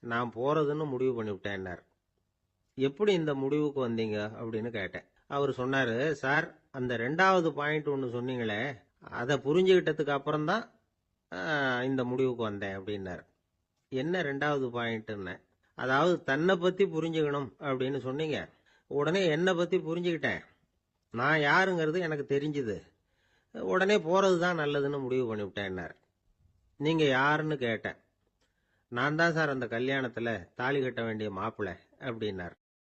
நான் போறதுன்னு முடிவு பண்ணிவிட்டேன்னார். எப்படி இந்த முடிவுக்கு வந்தீங்க அப்படின்னு கேட்டேன். அவர் சொன்னாரு, சார், அந்த 2வது பாயிண்ட் ஒன்று சொன்னீங்களே, அதை புரிஞ்சுக்கிட்டதுக்கு அப்புறம்தான் இந்த முடிவுக்கு வந்தேன் அப்படின்னார். என்ன 2வது பாயிண்ட்னு? அதாவது தன்னை பத்தி புரிஞ்சுக்கணும் அப்படின்னு சொன்னீங்க. உடனே என்னை பத்தி புரிஞ்சுக்கிட்டேன். நான் யாருங்கிறது எனக்கு தெரிஞ்சுது. உடனே போறது தான் நல்லதுன்னு முடிவு பண்ணிவிட்டேன்னார். நீங்க யாருன்னு கேட்டேன். நான் தான் சார் அந்த கல்யாணத்துல தாலி கட்ட வேண்டிய மாப்பிள்ளை அப்படின்னார்.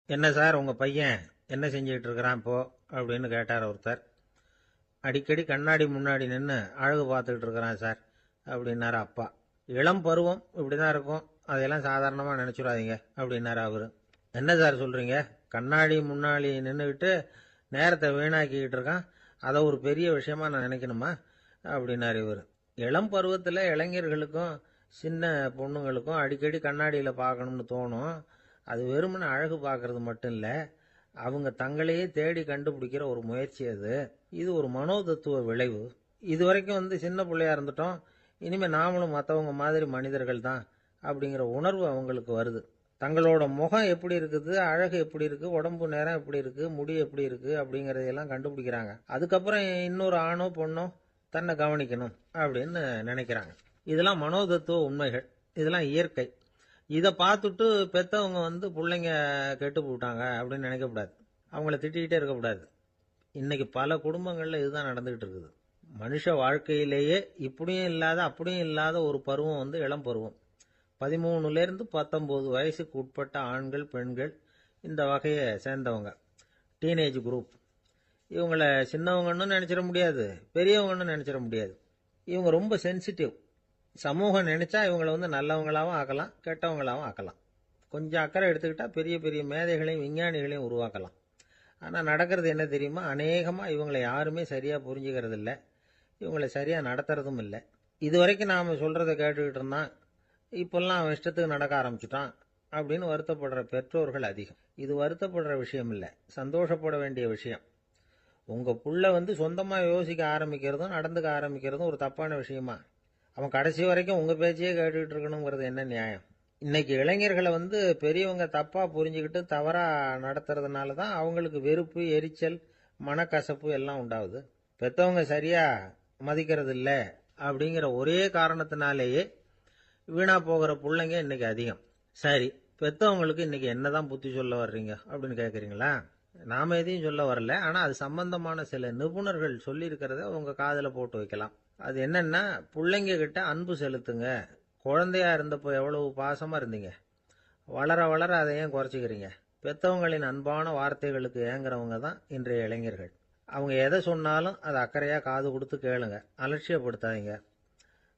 என்ன சார், உங்க பையன் என்ன செஞ்சுக்கிட்டு இருக்கிறான் இப்போ அப்படின்னு கேட்டார் ஒருத்தர். அடிக்கடி கண்ணாடி முன்னாடி நின்று அழகு பார்த்துக்கிட்டு இருக்கிறான் சார் அப்படின்னாரு அப்பா. இளம் பருவம் இப்படிதான் இருக்கும், அதையெல்லாம் சாதாரணமா நினைச்சுடாதீங்க அப்படின்னாரு அவரு. என்ன சார் சொல்றீங்க, கண்ணாடி முன்னாடி நின்றுக்கிட்டு நேரத்தை வீணாக்கிக்கிட்டு இருக்கான், அதை ஒரு பெரிய விஷயமா நான் நினைக்கணுமா அப்படின்னாரு இவர். இளம் பருவத்தில் இளைஞர்களுக்கும் சின்ன பொண்ணுங்களுக்கும் அடிக்கடி கண்ணாடியில் பார்க்கணும்னு தோணும். அது வெறுமனே அழகு பார்க்கறது மட்டும் இல்லை, அவங்க தங்களையே தேடி கண்டுபிடிக்கிற ஒரு முயற்சி அது. இது ஒரு மனோதத்துவ விளைவு. இது வரைக்கும் சின்ன பிள்ளையா இருந்துட்டோம், இனிமேல் நாமளும் மற்றவங்க மாதிரி மனிதர்கள் தான் அப்படிங்கிற உணர்வு அவங்களுக்கு வருது. தங்களோட முகம் எப்படி இருக்குது, அழகு எப்படி இருக்கு, உடம்பு நேரம் எப்படி இருக்கு, முடி எப்படி இருக்கு அப்படிங்கறதையெல்லாம் கண்டுபிடிக்கிறாங்க. அதுக்கப்புறம் இன்னொரு ஆணோ பொண்ணோ தன்னை கவனிக்கணும் அப்படின்னு நினைக்கிறாங்க. இதெல்லாம் மனோதத்துவ உண்மைகள், இதெல்லாம் இயற்கை. இதை பார்த்துட்டு பெத்தவங்க பிள்ளைங்க கெட்டு போட்டாங்க அப்படின்னு நினைக்கக்கூடாது, அவங்கள திட்டிகிட்டே இருக்கக்கூடாது. இன்னைக்கு பல குடும்பங்கள்ல இதுதான் நடந்துகிட்டு இருக்குது. மனுஷ வாழ்க்கையிலேயே இப்படியும் இல்லாத அப்படியும் இல்லாத ஒரு பருவம் இளம் பருவம். 13லேருந்து 19 வயசுக்கு உட்பட்ட ஆண்கள் பெண்கள் இந்த வகையை சேர்ந்தவங்க, டீனேஜ் குரூப். இவங்கள சின்னவங்கன்னு நினைச்சிட முடியாது, பெரியவங்கன்னு நினைச்சிட முடியாது. இவங்க ரொம்ப சென்சிட்டிவ். சமூகம் நினைச்சா இவங்களை நல்லவங்களாவும் ஆக்கலாம், கெட்டவங்களாவும் ஆக்கலாம். கொஞ்சம் அக்கறை எடுத்துக்கிட்டா பெரிய பெரிய மேதைகளையும் விஞ்ஞானிகளையும் உருவாக்கலாம். ஆனால் நடக்கிறது என்ன தெரியுமா, அநேகமாக இவங்களை யாருமே சரியாக புரிஞ்சுக்கிறது இல்லை, இவங்களை சரியாக நடத்துறதும் இல்லை. இது வரைக்கும் நாம் சொல்கிறத கேட்டுக்கிட்டு இருந்தான், இப்பெல்லாம் அவன் இஷ்டத்துக்கு நடக்க ஆரம்பிச்சுட்டான் அப்படின்னு வருத்தப்படுற பெற்றோர்கள் அதிகம். இது வருத்தப்படுற விஷயம் இல்லை, சந்தோஷப்பட வேண்டிய விஷயம். உங்க புள்ள சொந்தமாக யோசிக்க ஆரம்பிக்கிறதும் நடந்துக்க ஆரம்பிக்கிறதும் ஒரு தப்பான விஷயமா? அவன் கடைசி வரைக்கும் உங்க பேச்சையே கேட்டுக்கிட்டு இருக்கணுங்கிறது என்ன நியாயம்? இன்னைக்கு இளைஞர்களை பெரியவங்க தப்பா புரிஞ்சுக்கிட்டு தவறா நடத்துறதுனால தான் அவங்களுக்கு வெறுப்பு, எரிச்சல், மனக்கசப்பு எல்லாம் உண்டாகுது. பெத்தவங்க சரியா மதிக்கிறது இல்லை அப்படிங்கிற ஒரே காரணத்தினாலேயே வீணா போகிற பிள்ளைங்க இன்னைக்கு அதிகம். சரி, பெத்தவங்களுக்கு இன்னைக்கு என்னதான் புத்தி சொல்ல வர்றீங்க அப்படின்னு கேட்குறீங்களா? நாம எதையும் சொல்ல வரல, ஆனா அது சம்பந்தமான சில நிபுணர்கள் சொல்லி இருக்கிறத உங்க காதுல போட்டு வைக்கலாம். அது என்னன்னா, பிள்ளைங்க கிட்ட அன்பு செலுத்துங்க. குழந்தையா இருந்தப்போ எவ்வளவு பாசமா இருந்தீங்க, வளர வளர அதை ஏன் குறைச்சிக்கிறீங்க? பெத்தவங்களின் அன்பான வார்த்தைகளுக்கு ஏங்குறவங்க தான் இன்றைய இளைஞர்கள். அவங்க எதை சொன்னாலும் அதை அக்கறையா காது கொடுத்து கேளுங்க, அலட்சியப்படுத்தாதீங்க.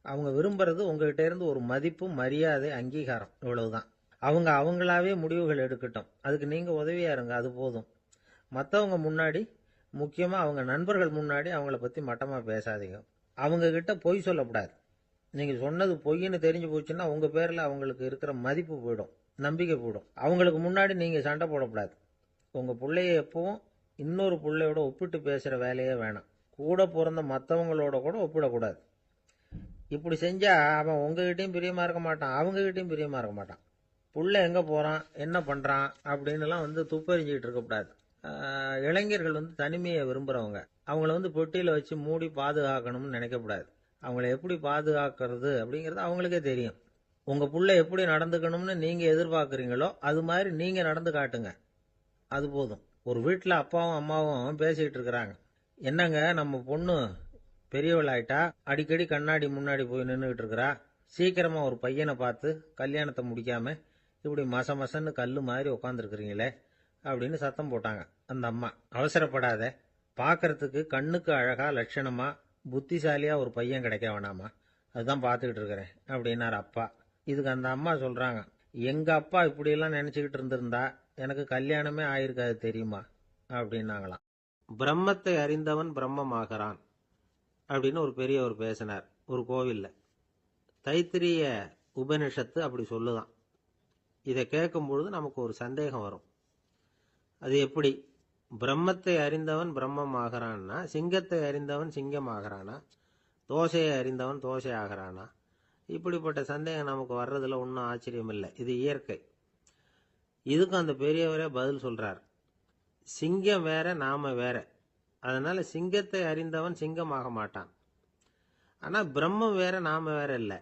அவங்க விரும்புறது உங்ககிட்ட இருந்து ஒரு மதிப்பு, மரியாதை, அங்கீகாரம், இவ்வளவுதான். அவங்க அவங்களாவே முடிவுகள் எடுக்கட்டும், அதுக்கு நீங்க உதவியா இருங்க, அது போதும். மற்றவங்க முன்னாடி, முக்கியமா அவங்க நண்பர்கள் முன்னாடி அவங்கள பத்தி மட்டமா பேசாதீங்க. அவங்க கிட்ட பொய் சொல்லக்கூடாது. நீங்க சொன்னது பொய்ன்னு தெரிஞ்சு போச்சுன்னா உங்க பேர்ல அவங்களுக்கு இருக்கிற மதிப்பு போயிடும், நம்பிக்கை போயிடும். அவங்களுக்கு முன்னாடி நீங்க சண்டை போடக்கூடாது. உங்க பிள்ளைய எப்பவும் இன்னொரு பிள்ளையோட ஒப்பிட்டு பேசுற வேலையே வேணாம். கூட பிறந்த மற்றவங்களோட கூட ஒப்பிடக்கூடாது. இப்படி செஞ்சா அவன் உங்ககிட்டயும் பிரியமா இருக்க மாட்டான், அவங்க கிட்டயும் பிரியமா இருக்க மாட்டான். புள்ள எங்க போறான், என்ன பண்றான் அப்படின்னுலாம் துப்பறிஞ்சுக்கிட்டு இருக்கக்கூடாது. இளைஞர்கள் தனிமையை விரும்புறவங்க. அவங்கள பொட்டியில வச்சு மூடி பாதுகாக்கணும்னு நினைக்கக்கூடாது. அவங்கள எப்படி பாதுகாக்கிறது அப்படிங்கறது அவங்களுக்கே தெரியும். உங்க புள்ள எப்படி நடந்துக்கணும்னு நீங்க எதிர்பார்க்கறீங்களோ அது மாதிரி நீங்க நடந்து காட்டுங்க, அது போதும். ஒரு வீட்டுல அப்பாவும் அம்மாவும் பேசிக்கிட்டு இருக்கிறாங்க. என்னங்க, நம்ம பொண்ணு பெரியவள் ஆயிட்டா, அடிக்கடி கண்ணாடி முன்னாடி போய் நின்றுகிட்டு இருக்கிறா, சீக்கிரமா ஒரு பையனை பார்த்து கல்யாணத்தை முடிக்காம இப்படி மசன்னு கல்லு மாதிரி உட்காந்துருக்கிறீங்களே அப்படின்னு சத்தம் போட்டாங்க அந்த அம்மா. அவசரப்படாத, பார்க்கறதுக்கு கண்ணுக்கு அழகா லட்சணமா புத்திசாலியா ஒரு பையன் கிடைக்க வேணாமா, அதுதான் பார்த்துக்கிட்டு இருக்கிறேன் அப்படின்னாரு அப்பா. இதுக்கு அந்த அம்மா சொல்றாங்க, எங்க அப்பா இப்படியெல்லாம் நினைச்சுக்கிட்டு இருந்திருந்தா எனக்கு கல்யாணமே ஆயிருக்காது தெரியுமா அப்படின்னாங்களாம். பிரம்மத்தை அறிந்தவன் பிரம்மமாகிறான் அப்படின்னு ஒரு பெரியவர் பேசினார் ஒரு கோவில்ல. தைத்திரிய உபனிஷத்து அப்படி சொல்லுதான். இதை கேட்கும் பொழுது நமக்கு ஒரு சந்தேகம் வரும். அது எப்படி? பிரம்மத்தை அறிந்தவன் பிரம்மம் ஆகிறான்னா, சிங்கத்தை அறிந்தவன் சிங்கம் ஆகிறானா, தோசையை அறிந்தவன் தோசை ஆகிறானா? இப்படிப்பட்ட சந்தேகம் நமக்கு வர்றதுல ஒன்றும் ஆச்சரியம் இல்லை. இது இயற்கை. இதுக்கும் அந்த பெரியவரே பதில் சொல்றார். சிங்கம் வேற, நாம வேற. அதனால சிங்கத்தை அறிந்தவன் சிங்கம் ஆக மாட்டான். ஆனா பிரம்மம் வேற, நாம வேற இல்லை.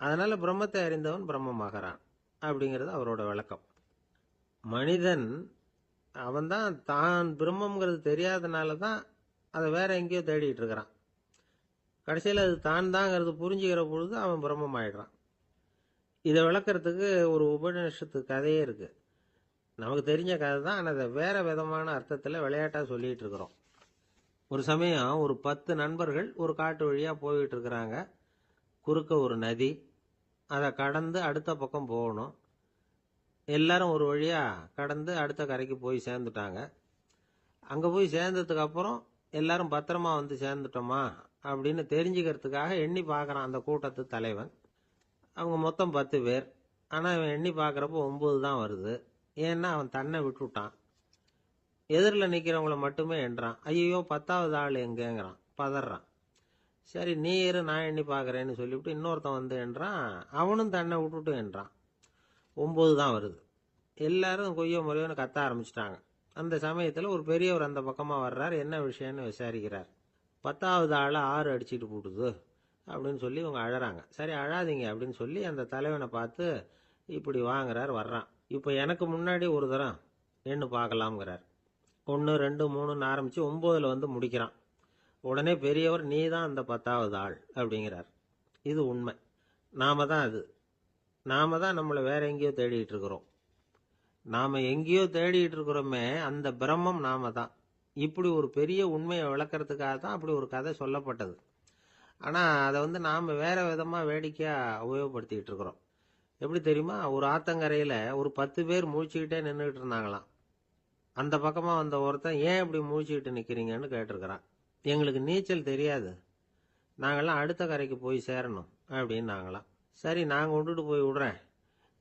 அதனால பிரம்மத்தை அறிந்தவன் பிரம்மமாகறான் அப்படிங்கிறது அவரோட விளக்கம். மனிதன் அவன்தான் தான் பிரம்மங்கிறது தெரியாதனால தான் அதை வேற எங்கேயோ தேடிட்டு இருக்கிறான். கடைசியில் அது தான் தாங்கிறது புரிஞ்சுக்கிற பொழுது அவன் பிரம்மம் ஆயிடுறான். இதை விளக்கறதுக்கு ஒரு உபநிஷத்து கதையே இருக்கு. நமக்கு தெரிஞ்ச கதை தான், ஆனால் அதை வேற விதமான அர்த்தத்தில் விளையாட்டா சொல்லிட்டு இருக்கிறோம். ஒரு சமயம் ஒரு 10 நண்பர்கள் ஒரு காட்டு வழியா போயிட்டு இருக்கிறாங்க. குறுக்க ஒரு நதி, அதை கடந்து அடுத்த பக்கம் போகணும். எல்லாரும் ஒரு வழியா கடந்து அடுத்த கரைக்கு போய் சேர்ந்துட்டாங்க. அங்க போய் சேர்ந்ததுக்கு அப்புறம் எல்லாரும் பத்திரமா வந்து சேர்ந்துட்டோமா அப்படின்னு தெரிஞ்சுக்கிறதுக்காக எண்ணி பார்க்கறான் அந்த கூட்டத்து தலைவன். அவங்க மொத்தம் 10 பேர். ஆனா இவன் எண்ணி பார்க்கறப்போ 9 தான் வருது. ஏன்னா அவன் தன்னை விட்டுட்டான். எதிரில் நிக்கிறவங்கள மட்டுமே எண்றான். ஐயோ 10வது ஆள் எங்கேங்கிறான், பதறான். சரி நீ இரு, நான் எண்ணி பார்க்கறேன்னு சொல்லிவிட்டு இன்னொருத்தன் வந்து எண்றான். அவனும் தன்னை விட்டுட்டு எண்றான். 9 தான் வருது. எல்லாரும் கொய்யோ முறையோன்னு கத்த ஆரம்பிச்சிட்டாங்க. அந்த சமயத்தில் ஒரு பெரியவர் அந்த பக்கமா வர்றார். என்ன விஷயம்னு விசாரிக்கிறார். 10வது ஆளை 6 அடிச்சுட்டு போட்டுது அப்படின்னு சொல்லி இவங்க அழறாங்க. சரி அழாதீங்க அப்படின்னு சொல்லி அந்த தலைவனை பார்த்து இப்படி வாங்குறார். வர்றான். இப்போ எனக்கு முன்னாடி ஒரு தரம் எண்ணு பார்க்கலாம்ங்கிறார். 1 2 3ன்னு ஆரம்பிச்சு 9ல் வந்து முடிக்கிறான். உடனே பெரியவர் நீ தான் அந்த 10வது ஆள் அப்படிங்கிறார். இது உண்மை. நாம தான் அது. நாம தான் நம்மளை வேற எங்கேயோ தேடிட்டு இருக்கிறோம். நாம எங்கேயோ தேடிட்டு இருக்கிறோமே, அந்த பிரம்மம் நாம தான். இப்படி ஒரு பெரிய உண்மையை விளக்கறதுக்காக தான் அப்படி ஒரு கதை சொல்லப்பட்டது. ஆனா அதை நாம வேற விதமா வேடிக்கையா உபயோகப்படுத்திட்டு இருக்கிறோம். எப்படி தெரியுமா? ஒரு ஆத்தங்கரையில ஒரு 10 பேர் முழிச்சுக்கிட்டே நின்றுட்டு இருந்தாங்களாம். அந்த பக்கமா வந்த ஒருத்தன் ஏன் இப்படி முழிச்சுக்கிட்டு நிக்கிறீங்கன்னு கேட்டிருக்கிறான். எங்களுக்கு நீச்சல் தெரியாது, நாங்கெல்லாம் அடுத்த கரைக்கு போய் சேரணும் அப்படின்னு நாங்களாம். சரி நான் கொண்டுட்டு போய் விடுறேன்.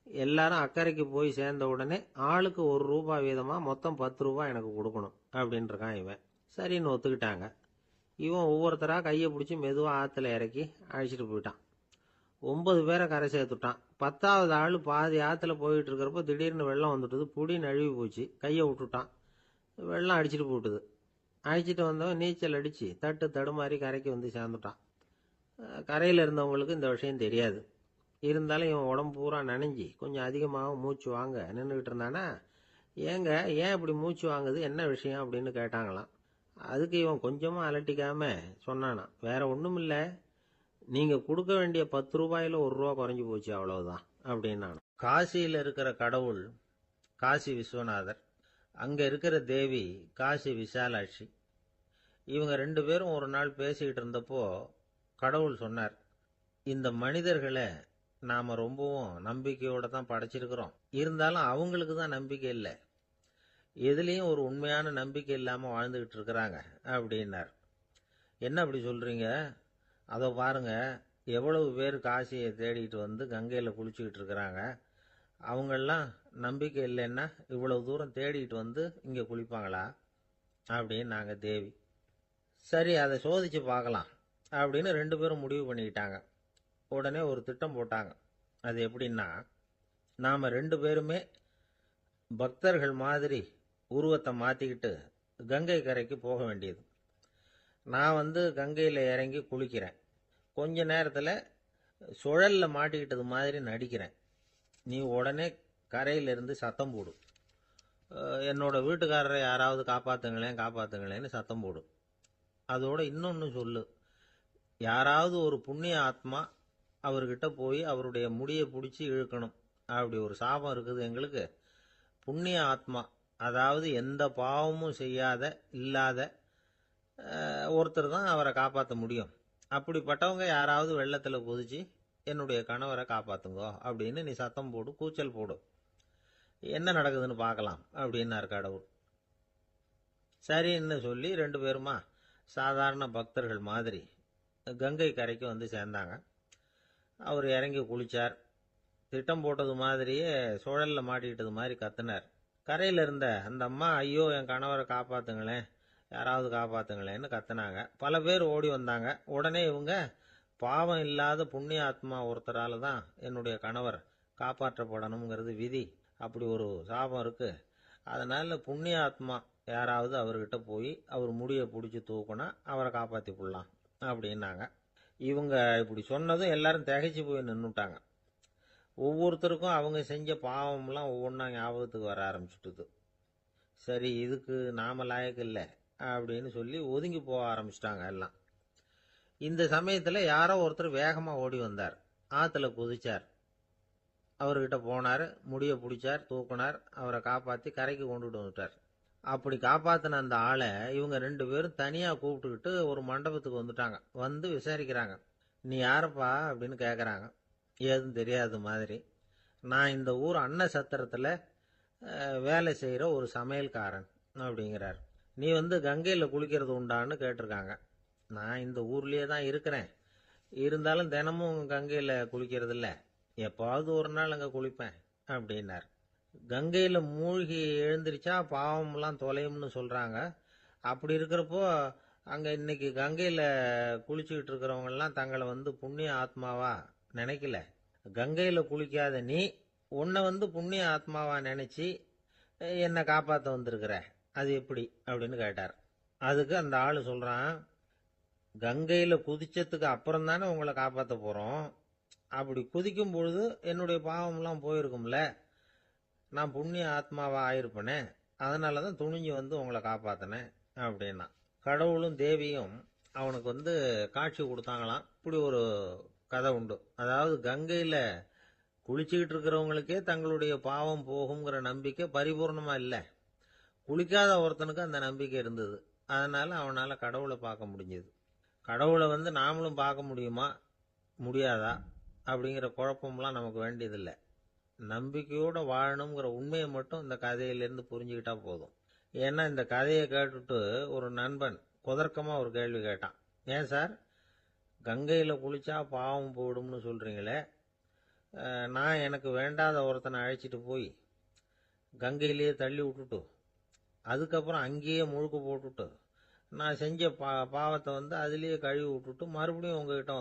எல்லாரும் அக்கறைக்கு போய் சேர்ந்த உடனே ஆளுக்கு ₹1 வீதமா மொத்தம் ₹10 எனக்கு கொடுக்கணும் அப்படின்னு இருக்கான் இவன். சரின்னு ஒத்துக்கிட்டாங்க. இவன் ஒவ்வொருத்தரா கையை பிடிச்சி மெதுவா ஆத்துல இறக்கி அழைச்சிட்டு போயிட்டான். 9 பேரை கரை சேர்த்துட்டான். 10வது ஆள் பாதி ஆத்துல போயிட்டு இருக்கிறப்ப திடீர்னு வெள்ளம் வந்துட்டுது. புடி நழுவி போச்சு. கையை விட்டுட்டான். வெள்ளம் அடிச்சிட்டு போட்டுது. அழைச்சிட்டு வந்தவன் நீச்சல் அடிச்சு தட்டு தடுமாறி கரைக்கு வந்து சேர்ந்துட்டான். கரையில் இருந்தவங்களுக்கு இந்த விஷயம் தெரியாது. இருந்தாலும் இவன் உடம்பு பூரா நனைஞ்சி கொஞ்சம் அதிகமாக மூச்சு வாங்க நின்றுக்கிட்டு இருந்தானா, ஏங்க ஏன் இப்படி மூச்சு வாங்குது, என்ன விஷயம் அப்படின்னு கேட்டாங்களாம். அதுக்கு இவன் கொஞ்சமா அலட்டிக்காம சொன்னானா, வேற ஒன்றும் இல்லை, நீங்க கொடுக்க வேண்டிய ₹10ல் ₹1 குறைஞ்சி போச்சு அவ்வளவுதான் அப்படின்னா. காசியில் இருக்கிற கடவுள் காசி விஸ்வநாதர், அங்க இருக்கிற தேவி காசி விசாலாட்சி. இவங்க 2 பேரும் ஒரு நாள் பேசிக்கிட்டு இருந்தப்போ கடவுள் சொன்னார், இந்த மனிதர்களை நாம ரொம்பவும் நம்பிக்கையோட தான் படைச்சிருக்கிறோம். இருந்தாலும் அவங்களுக்கு தான் நம்பிக்கை இல்லை, எதுலேயும் ஒரு உண்மையான நம்பிக்கை இல்லாம வாழ்ந்துகிட்டு இருக்கிறாங்க அப்படின்னார். என்ன அப்படி சொல்றீங்க? அதோ பாருங்க, எவ்வளவு பேர் காசியை தேடிட்டு வந்து கங்கையில் குளிச்சுக்கிட்டு இருக்கிறாங்க. அவங்கெல்லாம் நம்பிக்கை இல்லைன்னா இவ்வளவு தூரம் தேடிட்டு வந்து இங்கே குளிப்பாங்களா அப்படின்னு நாங்க தேவி. சரி அதை சோதிச்சு பார்க்கலாம் அப்படின்னு 2 பேரும் முடிவு பண்ணிக்கிட்டாங்க. உடனே ஒரு திட்டம் போட்டாங்க. அது எப்படின்னா, நாம 2 பேருமே பக்தர்கள் மாதிரி உருவத்தை மாத்திக்கிட்டு கங்கை கரைக்கு போக வேண்டியது. நான் கங்கையில் இறங்கி குளிக்கிறேன். கொஞ்ச நேரத்தில் சுழல்ல மாட்டிக்கிட்டது மாதிரி நடிக்கிறேன். நீ உடனே கரையிலிருந்து சத்தம் போடு, என்னோட வீட்டுக்காரரை யாராவது காப்பாத்துங்களேன் காப்பாத்துங்களேன்னு சத்தம் போடு. அதோட இன்னொன்னு சொல்லு, யாராவது ஒரு புண்ணிய ஆத்மா அவர்கிட்ட போய் அவருடைய முடியை பிடிச்சி இழுக்கணும். அப்படி ஒரு சாபம் இருக்குது எங்களுக்கு. புண்ணிய ஆத்மா, அதாவது எந்த பாவமும் செய்யாத இல்லாத ஒருத்தர் தான் அவரை காப்பாற்ற முடியும். அப்படிப்பட்டவங்க யாராவது வெள்ளத்தில் குதிச்சு என்னுடைய கணவரை காப்பாத்துங்கோ அப்படின்னு நீ சத்தம் போடு, கூச்சல் போடு, என்ன நடக்குதுன்னு பார்க்கலாம் அப்படின்னார் கடவுள். சரின்னு சொல்லி 2 பேருமா சாதாரண பக்தர்கள் மாதிரி கங்கை கரைக்கு வந்து சேர்ந்தாங்க. அவர் இறங்கி குளிச்சார். திட்டம் போட்டது மாதிரியே சுழல்ல மாட்டிக்கிட்டது மாதிரி கத்துனார். கரையில இருந்த அந்த அம்மா, ஐயோ என் கணவரை காப்பாத்துங்களேன், யாராவது காப்பாத்துங்களேன்னு கத்துனாங்க. பல பேர் ஓடி வந்தாங்க. உடனே இவங்க, பாவம் இல்லாத புண்ணிய ஆத்மா ஒருத்தரால தான் என்னுடைய கணவர் காப்பாற்றப்படணுங்கிறது விதி, அப்படி ஒரு சாபம் இருக்கு, அதனால புண்ணிய ஆத்மா யாராவது அவர்கிட்ட போய் அவர் முடியை பிடிச்சி தூக்குனா அவரை காப்பாத்தி போடலாம் அப்படின்னாங்க. இவங்க இப்படி சொன்னதும் எல்லாரும் திகைச்சு போய் நின்னுட்டாங்க. ஒவ்வொருத்தருக்கும் அவங்க செஞ்ச பாவம்லாம் ஒவ்வொன்றா ஞாபகத்துக்கு வர ஆரம்பிச்சுட்டுது. சரி, இதுக்கு நாம லாயக்கு இல்லை அப்படின்னு சொல்லி ஒதுங்கி போக ஆரம்பிச்சிட்டாங்க எல்லாம். இந்த சமயத்துல யாரோ ஒருத்தர் வேகமா ஓடி வந்தார். ஆத்துல குதிச்சார். அவர்கிட்ட போனார், முடிய பிடிச்சார், தூக்குனார், அவரை காப்பாத்தி கரைக்கு கொண்டுட்டு வந்துட்டார். அப்படி காப்பாத்தின அந்த ஆளை இவங்க 2 பேரும் தனியா கூப்பிட்டுக்கிட்டு ஒரு மண்டபத்துக்கு வந்துட்டாங்க. வந்து விசாரிக்கிறாங்க. நீ யாரப்பா அப்படின்னு கேக்குறாங்க. ஏதும் தெரியாத மாதிரி. நான் இந்த ஊர் அன்ன சத்திரத்துல வேலை செய்யற ஒரு சமையல்காரன் அப்படிங்கிறார். நீ வந்து கங்கையில குளிக்கிறது உண்டான்னு கேட்டிருக்காங்க. நான் இந்த ஊர்லயே தான் இருக்கிறேன், இருந்தாலும் தினமும் கங்கையில குளிக்கிறது இல்ல, எப்பாவது ஒரு நாள் அங்க குளிப்பேன் அப்படின்னார். கங்கையில மூழ்கி எழுந்திருச்சா பாவம்லாம் தொலையும்னு சொல்றாங்க. அப்படி இருக்கிறப்போ அங்க இன்னைக்கு கங்கையில குளிச்சுக்கிட்டு இருக்கிறவங்க எல்லாம் தங்களை வந்து புண்ணிய ஆத்மாவா நினைக்கல. கங்கையில குளிக்காத நீ உன்னை வந்து புண்ணிய ஆத்மாவா நினைச்சு என்னை காப்பாத்த வந்திருக்கிற, அது எப்படி அப்படின்னு கேட்டார். அதுக்கு அந்த ஆளு சொல்றான், கங்கையில குதிச்சதுக்கு அப்புறம் தானே உங்களை காப்பாத்த போறோம், அப்படி குதிக்கும் பொழுது என்னுடைய பாவம்லாம் போயிருக்கும்ல, நான் புண்ணிய ஆத்மாவா ஆயிருப்பனே, அதனாலதான் துணிஞ்சு வந்து உங்களை காப்பாத்தினேன் அப்படின்னா. கடவுளும் தேவியும் அவனுக்கு வந்து காட்சி கொடுத்தாங்களாம். இப்படி ஒரு கதை உண்டு. அதாவது கங்கையில குளிச்சுக்கிட்டு இருக்கிறவங்களுக்கே தங்களுடைய பாவம் போகுங்கிற நம்பிக்கை பரிபூர்ணமா இல்ல, குளிக்காத ஒருத்தனுக்கு அந்த நம்பிக்கை இருந்தது. அதனால அவனால கடவுளை பார்க்க முடிஞ்சது. கடவுளை வந்து நாமளும் பார்க்க முடியுமா முடியாதா அப்படிங்கிற குழப்பம்லாம் நமக்கு வேண்டியதில்லை. நம்பிக்கையோட வாழணுங்கிற உண்மையை மட்டும் இந்த கதையிலிருந்து புரிஞ்சுக்கிட்டா போதும். ஏன்னா இந்த கதையை கேட்டுட்டு ஒரு நண்பன் குதர்க்கமா ஒரு கேள்வி கேட்டான். ஏன் சார், கங்கையில குளிச்சா பாவம் போயிடும்னு சொல்றீங்களே, நான் எனக்கு வேண்டாத ஒருத்தனை அழைச்சிட்டு போய் கங்கையிலேயே தள்ளி விட்டுட்டு அதுக்கப்புறம் அங்கேயே முழுக்க போட்டுட்டு நான் செஞ்ச பாவத்தை வந்து அதுலேயே கழுவி விட்டுட்டு மறுபடியும் உங்ககிட்ட